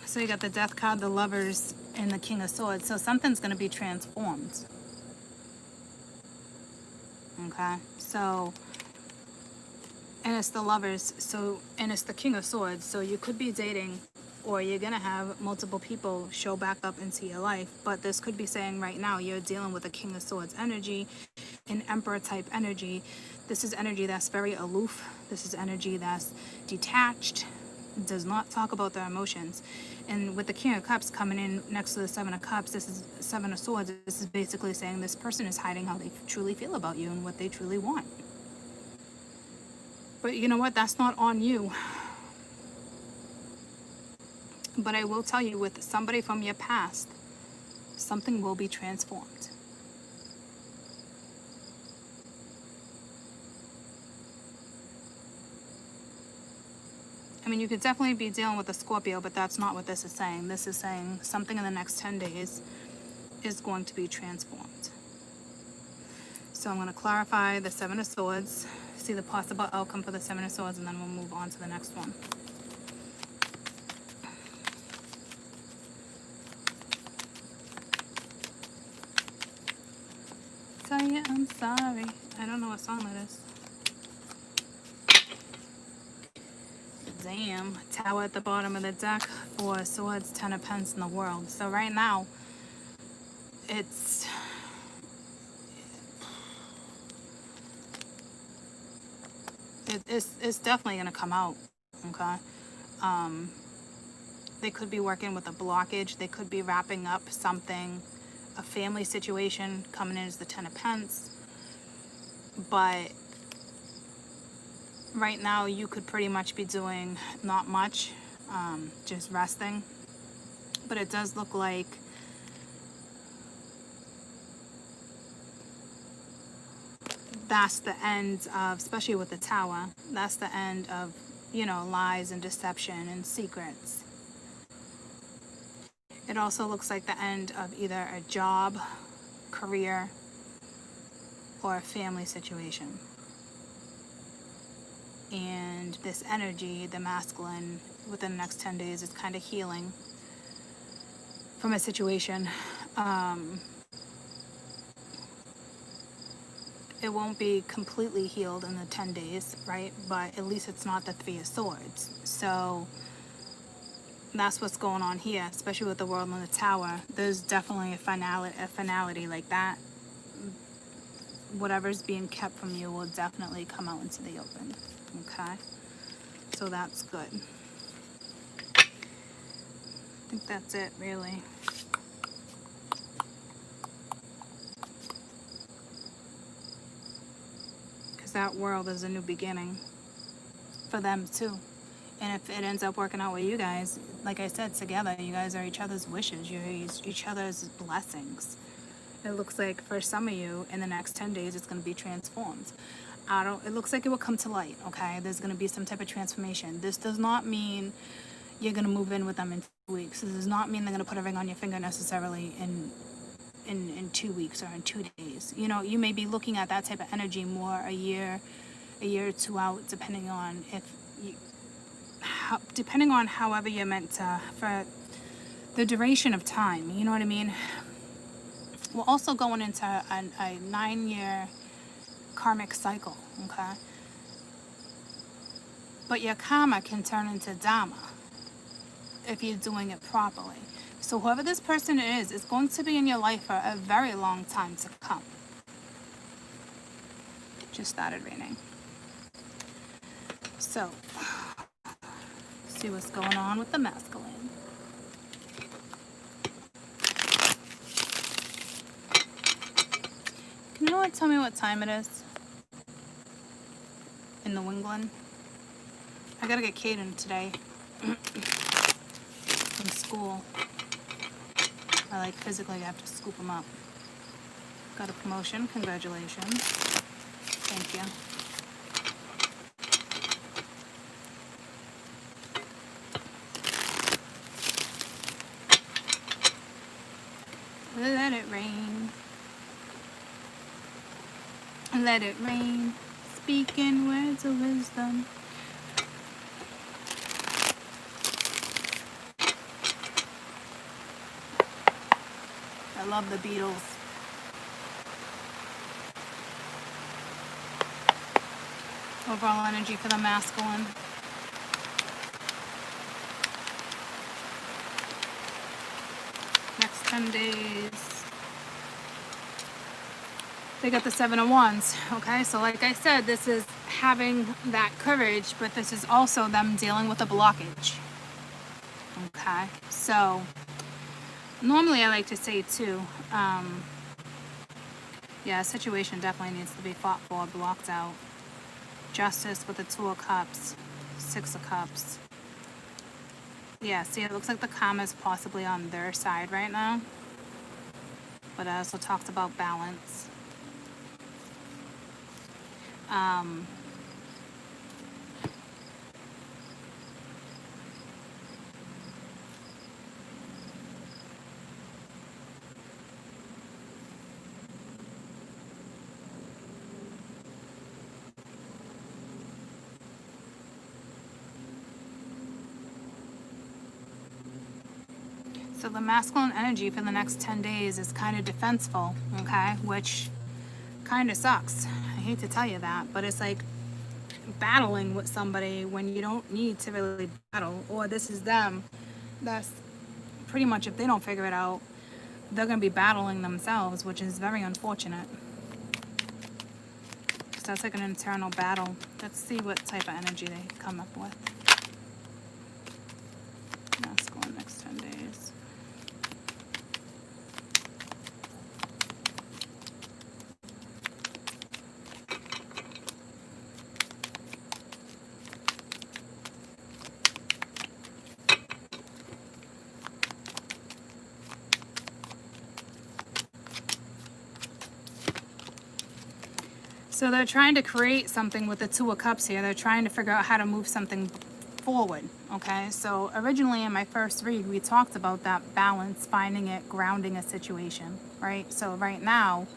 so you got the Death card, the Lovers, and the King of Swords. So something's going to be transformed. Okay, so, and it's the Lovers, and it's the King of Swords. So you could be dating, or you're going to have multiple people show back up into your life. But this could be saying right now you're dealing with a King of Swords energy, an Emperor type energy. This is energy that's very aloof. This is energy that's detached, does not talk about their emotions. And with the King of Cups coming in next to the Seven of Cups, this is Seven of Swords. This is basically saying this person is hiding how they truly feel about you and what they truly want. But you know what? That's not on you. But I will tell you, with somebody from your past, something will be transformed. I mean, you could definitely be dealing with a Scorpio, but that's not what this is saying. This is saying something in the next 10 days is going to be transformed. So I'm going to clarify the Seven of Swords, see the possible outcome for the Seven of Swords, and then we'll move on to the next one. Tell you I'm sorry. I don't know what song that is. Damn. Tower at the bottom of the deck, Four of Swords, Ten of Pence in the World. So right now, it's definitely going to come out, okay? They could be working with a blockage. They could be wrapping up something, a family situation coming in as the Ten of Pence. But right now, you could pretty much be doing not much, just resting. But it does look like that's the end of, especially with the Tower, that's the end of, you know, lies and deception and secrets. It also looks like the end of either a job, career, or a family situation. And this energy, the masculine, within the next 10 days is kind of healing from a situation. It won't be completely healed in the 10 days, right? But at least it's not the Three of Swords. So that's what's going on here, especially with the World and the Tower. There's definitely a finality like that. Whatever's being kept from you will definitely come out into the open, okay? So that's good. I think that's it, really. Because that world is a new beginning for them, too. And if it ends up working out with you guys, like I said, together, you guys are each other's wishes. You're each other's blessings. It looks like for some of you, in the next 10 days, it's going to be transformed. It looks like it will come to light, okay? There's going to be some type of transformation. This does not mean you're going to move in with them in 2 weeks. This does not mean they're going to put a ring on your finger necessarily in 2 weeks or in 2 days. You know, you may be looking at that type of energy more a year or two out, depending on depending on however you're meant to, for the duration of time, you know what I mean? We're also going into a 9-year karmic cycle, okay? But your karma can turn into dharma if you're doing it properly. So whoever this person is going to be in your life for a very long time to come. Just started raining. So, see what's going on with the masculine. Can anyone tell me what time it is in New England? I gotta get Caden today from school. I physically have to scoop him up. Got a promotion, congratulations. Thank you. Let it rain. Let it rain. Speaking words of wisdom. I love the Beatles. Overall energy for the masculine. Next 10 days. They got the Seven of Wands, okay? So like I said, this is having that courage, but this is also them dealing with a blockage, okay? So normally I like to say too, yeah, a situation definitely needs to be fought for, blocked out. Justice with the Two of Cups, Six of Cups. Yeah, see, it looks like the karma is possibly on their side right now. But it also talks about balance. So the masculine energy for the next 10 days is kind of defenseful, okay? Which kind of sucks. I hate to tell you that, but it's like battling with somebody when you don't need to really battle, or this is them. That's pretty much, if they don't figure it out, they're going to be battling themselves, which is very unfortunate. So that's like an internal battle. Let's see what type of energy they come up with. Masculine next 10 days. So they're trying to create something with the Two of Cups here. They're trying to figure out how to move something forward, okay? So originally in my first read, we talked about that balance, finding it, grounding a situation, right? So right now,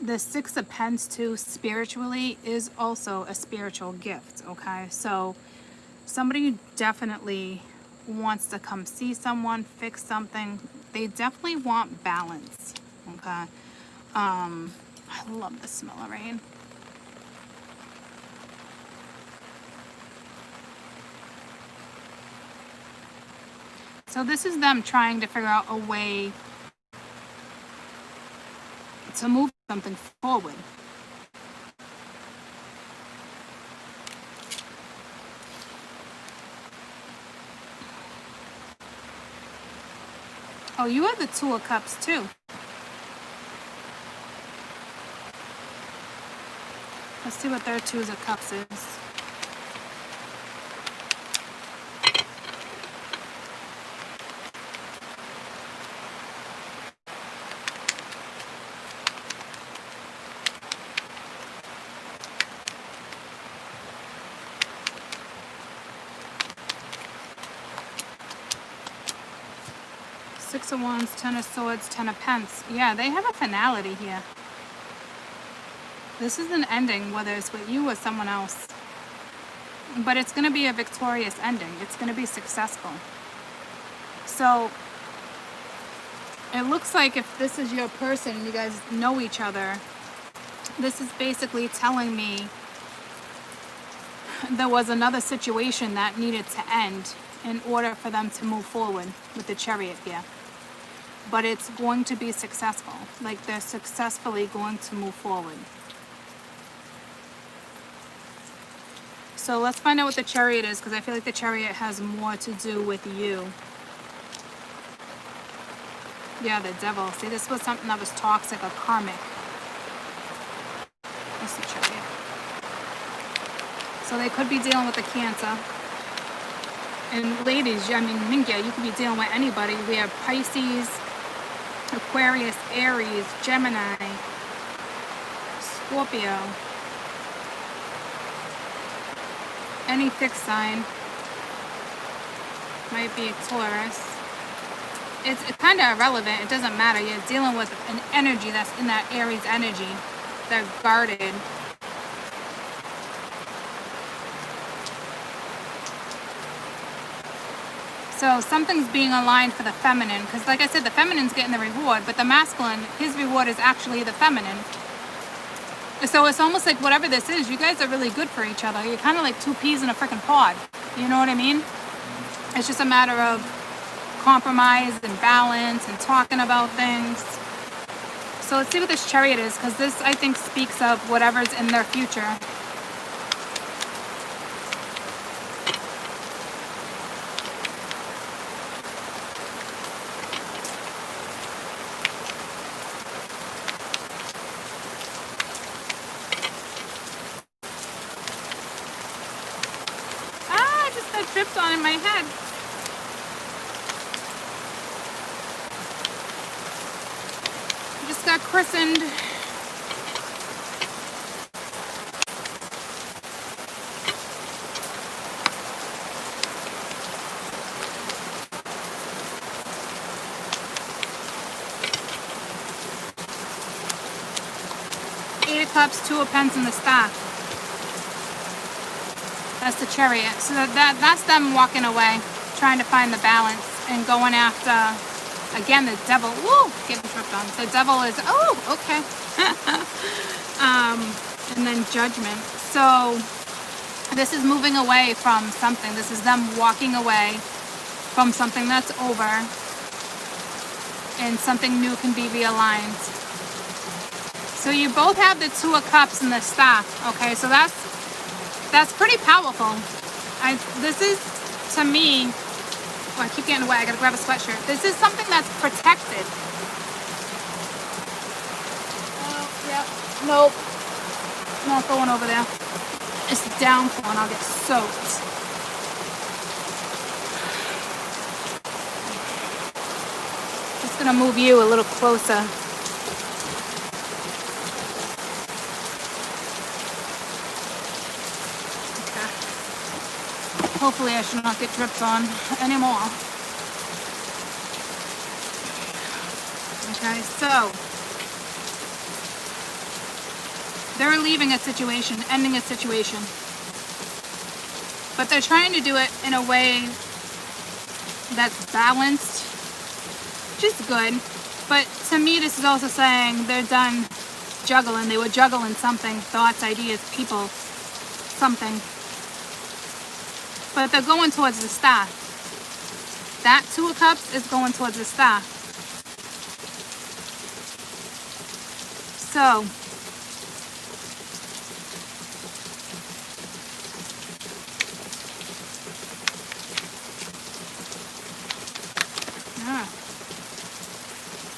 the Six of Pence too, spiritually, is also a spiritual gift, okay? So somebody definitely wants to come see someone, fix something. They definitely want balance, okay? I love the smell of rain. So this is them trying to figure out a way to move something forward. Oh, you have the Two of Cups too. Let's see what their Two of Cups is. Six of Wands, Ten of Swords, Ten of Pence. Yeah, they have a finality here. This is an ending, whether it's with you or someone else. But it's going to be a victorious ending. It's going to be successful. So it looks like if this is your person and you guys know each other, this is basically telling me there was another situation that needed to end in order for them to move forward with the Chariot here. But it's going to be successful. Like they're successfully going to move forward. So let's find out what the Chariot is, because I feel like the Chariot has more to do with you. Yeah, the Devil. See, this was something that was toxic or karmic. That's the Chariot. So they could be dealing with the Cancer. And ladies, I mean, Minga, you could be dealing with anybody. We have Pisces, Aquarius, Aries, Gemini, Scorpio. Any fixed sign. Might be Taurus. It's kind of irrelevant. It doesn't matter. You're dealing with an energy that's in that Aries energy. They're guarded. So something's being aligned for the feminine. Because like I said, the feminine's getting the reward. But the masculine, his reward is actually the feminine. So it's almost like whatever this is, you guys are really good for each other. You're kind of like two peas in a freaking pod. You know what I mean? It's just a matter of compromise and balance and talking about things. So let's see what this Chariot is, because this, I think, speaks of whatever's in their future. Tripped on in my head. I just got christened. Eight of Cups, Two of Pence, and the Staff. That's the Chariot. So that's them walking away, trying to find the balance and going after Again, the devil, woo, getting tripped on. The devil is, oh, okay. And then judgment. So this is moving away from something. This is them walking away from something that's over, and something new can be realigned. So you both have the Two of Cups and the Staff. Okay, so that's pretty powerful. This is, to me, oh, I keep getting away. I gotta grab a sweatshirt. This is something that's protected. Oh, yeah. Nope. Not going over there. It's downpouring. I'll get soaked. Just gonna move you a little closer. Okay. Hopefully I should not get dripped on anymore. Okay, so they're leaving a situation, ending a situation. But they're trying to do it in a way that's balanced, which is good. But to me, this is also saying they're done juggling. They were juggling something, thoughts, ideas, people, something. But they're going towards the Star. That Two of Cups is going towards the Star. So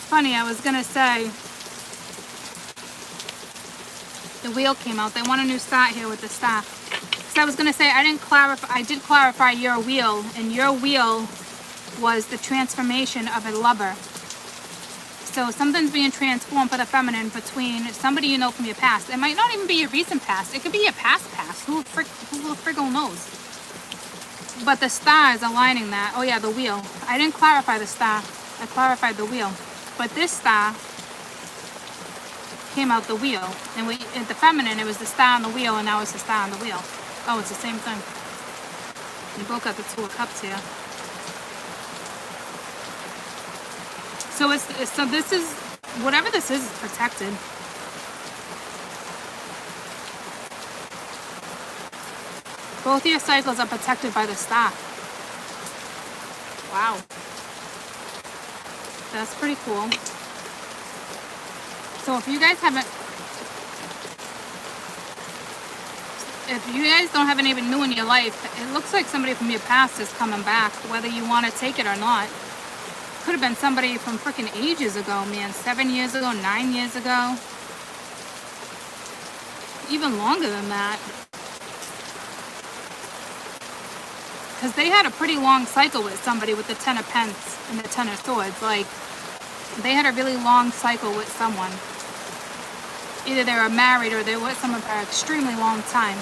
funny, I was gonna say the wheel came out. They want a new start here with the Star. So I was gonna say I did clarify your wheel, and your wheel was the transformation of a lover. So something's being transformed for the feminine between somebody you know from your past. It might not even be your recent past. It could be your past. Who friggin' knows? But the Star is aligning that. Oh yeah, the wheel. I didn't clarify the Star. I clarified the wheel. But this Star came out the wheel. And at the feminine, it was the Star on the wheel, and now it's the Star on the wheel. Oh, it's the same thing. You both got the Two of Cups here. So so this is, whatever this is protected. Both your cycles are protected by the Star. Wow. That's pretty cool. So if you guys don't have anyone new in your life, it looks like somebody from your past is coming back, whether you want to take it or not. Could have been somebody from freaking ages ago, man. 7 years ago, 9 years ago. Even longer than that. Because they had a pretty long cycle with somebody with the Ten of Pence and the Ten of Swords. Like, they had a really long cycle with someone. Either they were married or they were with someone for an extremely long time.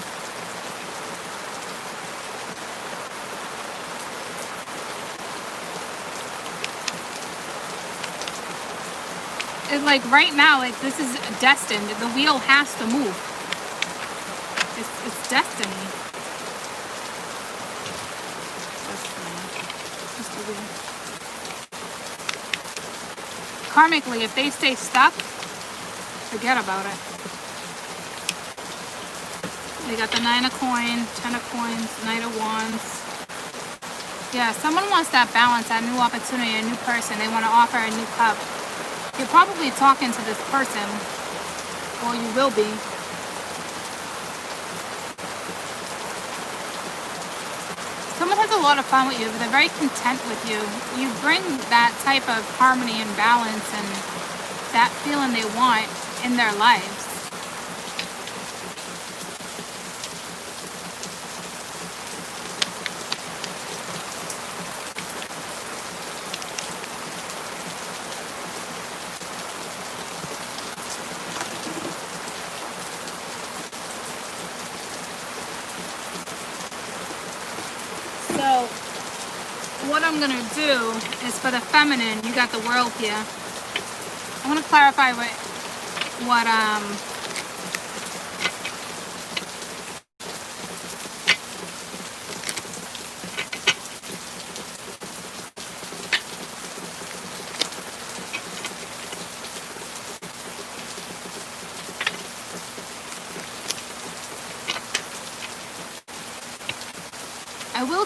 It's like right now, like this is destined. The wheel has to move. It's destiny. Karmically, if they stay stuck, forget about it. They got the Nine of Coins, Ten of Coins, Knight of Wands. Yeah, someone wants that balance, that new opportunity, a new person. They want to offer a new cup. You're probably talking to this person, or you will be. Someone has a lot of fun with you. They're very content with you. You bring that type of harmony and balance and that feeling they want in their lives. So what I'm going to do is for the feminine, you got the World here. I want to clarify what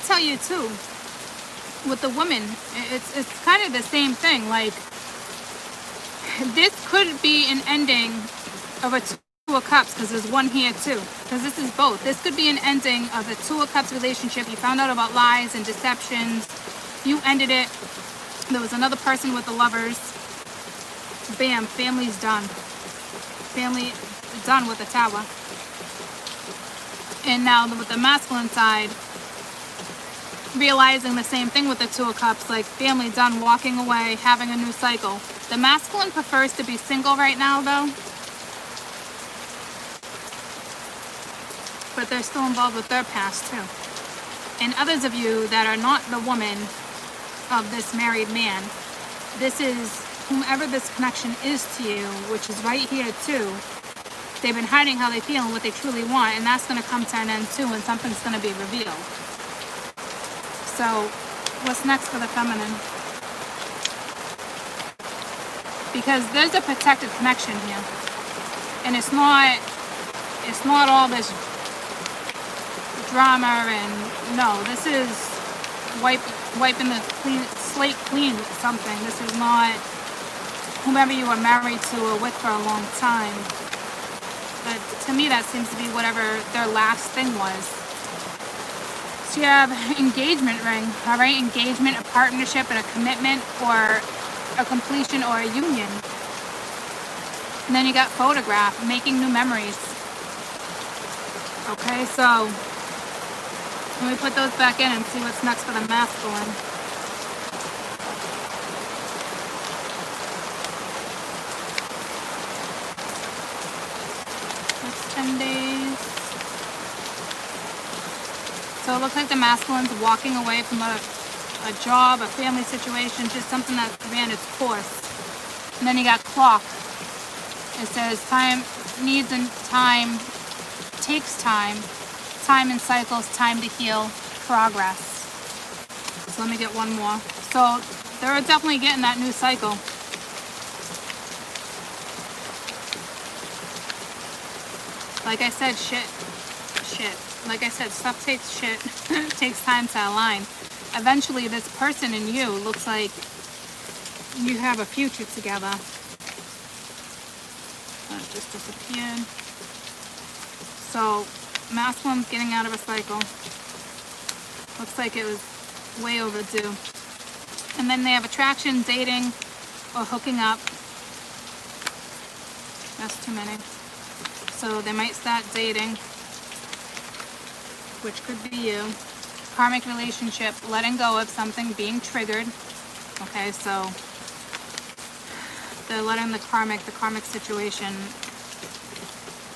tell you too, with the woman, it's kind of the same thing. Like, this could be an ending of a Two of Cups, because there's one here too. Because this is both. This could be an ending of the Two of Cups relationship. You found out about lies and deceptions. You ended it. There was another person with the Lovers. Bam, family's done. Family done with the Tower. And now with the masculine side, realizing the same thing with the Two of Cups, like family done, walking away, having a new cycle. The masculine prefers to be single right now though. But they're still involved with their past too. And others of you that are not the woman of this married man, this is whomever this connection is to you, which is right here too. They've been hiding how they feel and what they truly want, and that's going to come to an end too, and something's going to be revealed. So, what's next for the feminine? Because there's a protected connection here, and it's not all this drama. And no, this is wiping the slate clean with something. This is not whomever you were married to or with for a long time. But to me, that seems to be whatever their last thing was. So you have engagement ring, all right? Engagement, a partnership, and a commitment, or a completion, or a union. And then you got photograph, making new memories. Okay, so let me put those back in and see what's next for the masculine. Next 10 days. So it looks like the masculine's walking away from a job, a family situation, just something that ran its course. And then you got clock. It says time needs and time takes time. Time and cycles, time to heal, progress. So let me get one more. So they're definitely getting that new cycle. Like I said, shit. Like I said, stuff takes shit. Takes time to align. Eventually, this person and you looks like you have a future together. That just disappeared. So, masculine's getting out of a cycle. Looks like it was way overdue. And then they have attraction, dating, or hooking up. That's too many. So they might start dating, which could be you. Karmic relationship, letting go of something, being triggered. Okay, so they're letting the karmic situation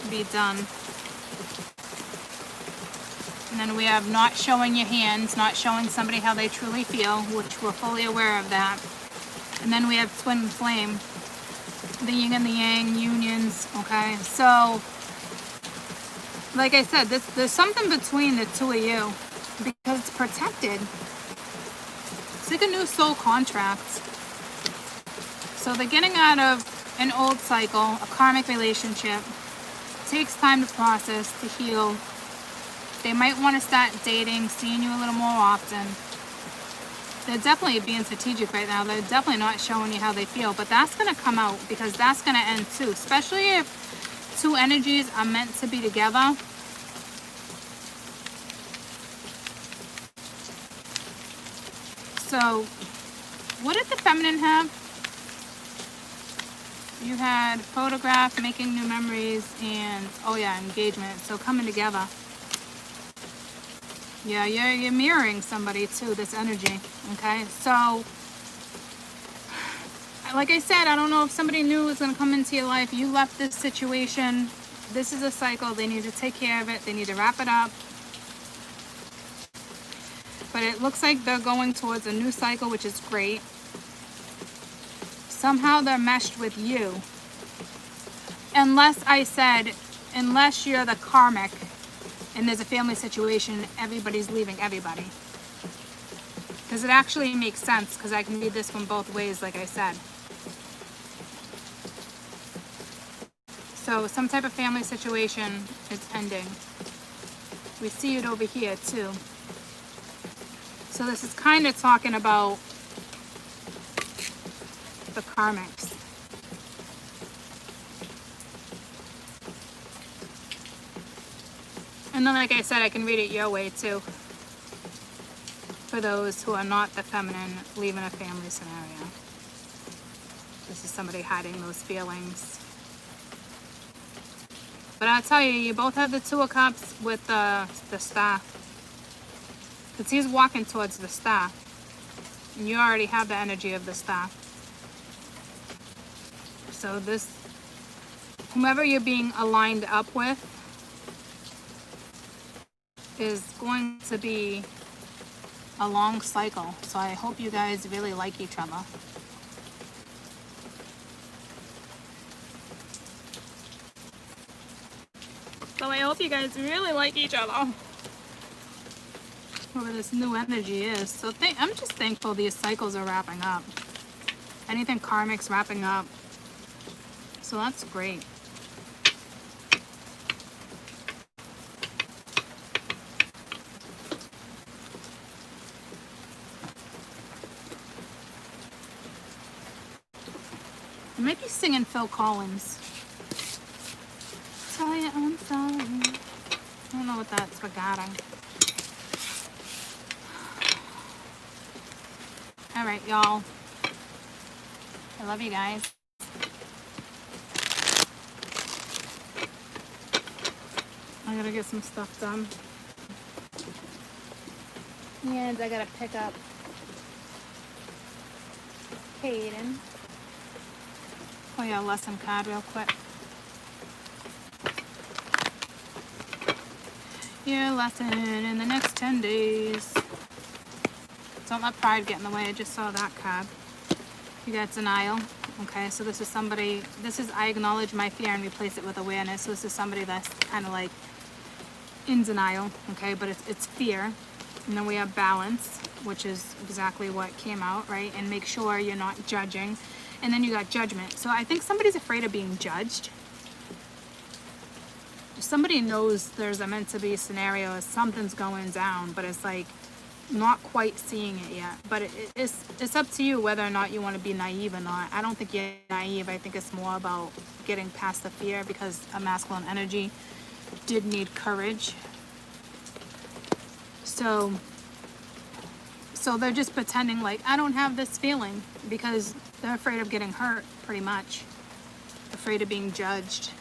be done. And then we have not showing your hands, not showing somebody how they truly feel, which we're fully aware of that. And then we have twin flame, the yin and the yang, unions, okay? So, like I said, there's something between the two of you because it's protected. It's like a new soul contract. So they're getting out of an old cycle, a karmic relationship. It takes time to process, to heal. They might want to start dating, seeing you a little more often. They're definitely being strategic right now. They're definitely not showing you how they feel, but that's going to come out because that's going to end too, especially if two energies are meant to be together. So, what did the feminine have? You had photograph, making new memories, and, oh yeah, engagement. So coming together. Yeah, you're mirroring somebody too, this energy, okay? So, like I said, I don't know if somebody new is going to come into your life. You left this situation. This is a cycle. They need to take care of it. They need to wrap it up. But it looks like they're going towards a new cycle, which is great. Somehow they're meshed with you. Unless you're the karmic, and there's a family situation, everybody's leaving everybody. Because it actually makes sense, because I can read this from both ways, like I said. So some type of family situation is ending. We see it over here too. So this is kind of talking about the karmics. And then, like I said, I can read it your way too. For those who are not the feminine, leaving a family scenario. This is somebody hiding those feelings. But I'll tell you, you both have the Two of Cups with the staff. Because he's walking towards the staff. And you already have the energy of the staff. So this, whomever you're being aligned up with, is going to be a long cycle. So I hope you guys really like each other. So I hope you guys really like each other. Whatever this new energy is. So I'm just thankful these cycles are wrapping up. Anything karmic's wrapping up. So that's great. I might be singing Phil Collins. Tell you I'm sorry. I don't know what that's regarding. Alright, y'all. I love you guys. I gotta get some stuff done. And I gotta pick up Hayden. Oh yeah, lesson card real quick. Your lesson in the next 10 days. Don't let pride get in the way. I just saw that card. You got denial. Okay, so this is somebody, I acknowledge my fear and replace it with awareness. So this is somebody that's kind of like in denial, okay, but it's fear. And then we have balance, which is exactly what came out, right? And make sure you're not judging. And then you got judgment. So I think somebody's afraid of being judged. Somebody knows there's a meant to be scenario, something's going down, but it's like not quite seeing it yet. But it's up to you whether or not you want to be naive or not. I don't think you're naive. I think it's more about getting past the fear, because a masculine energy did need courage. So they're just pretending like, I don't have this feeling, because they're afraid of getting hurt, pretty much. Afraid of being judged.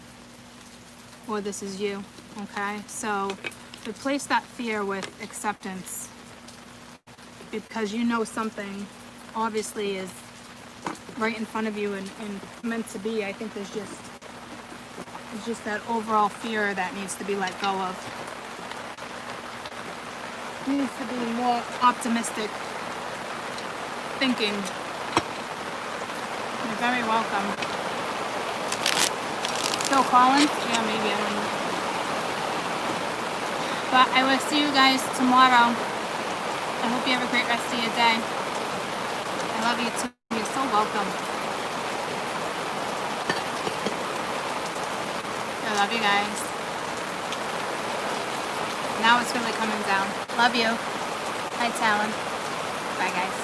Or this is you, okay? So replace that fear with acceptance, because you know something obviously is right in front of you and meant to be. I think there's just that overall fear that needs to be let go of. Needs to be more optimistic thinking. You're very welcome. Phil Collins? Yeah, maybe, I don't know. But I will see you guys tomorrow. I hope you have a great rest of your day. I love you too. You're so welcome. I love you guys. Now it's really coming down. Love you. Hi, Talon. Bye, guys.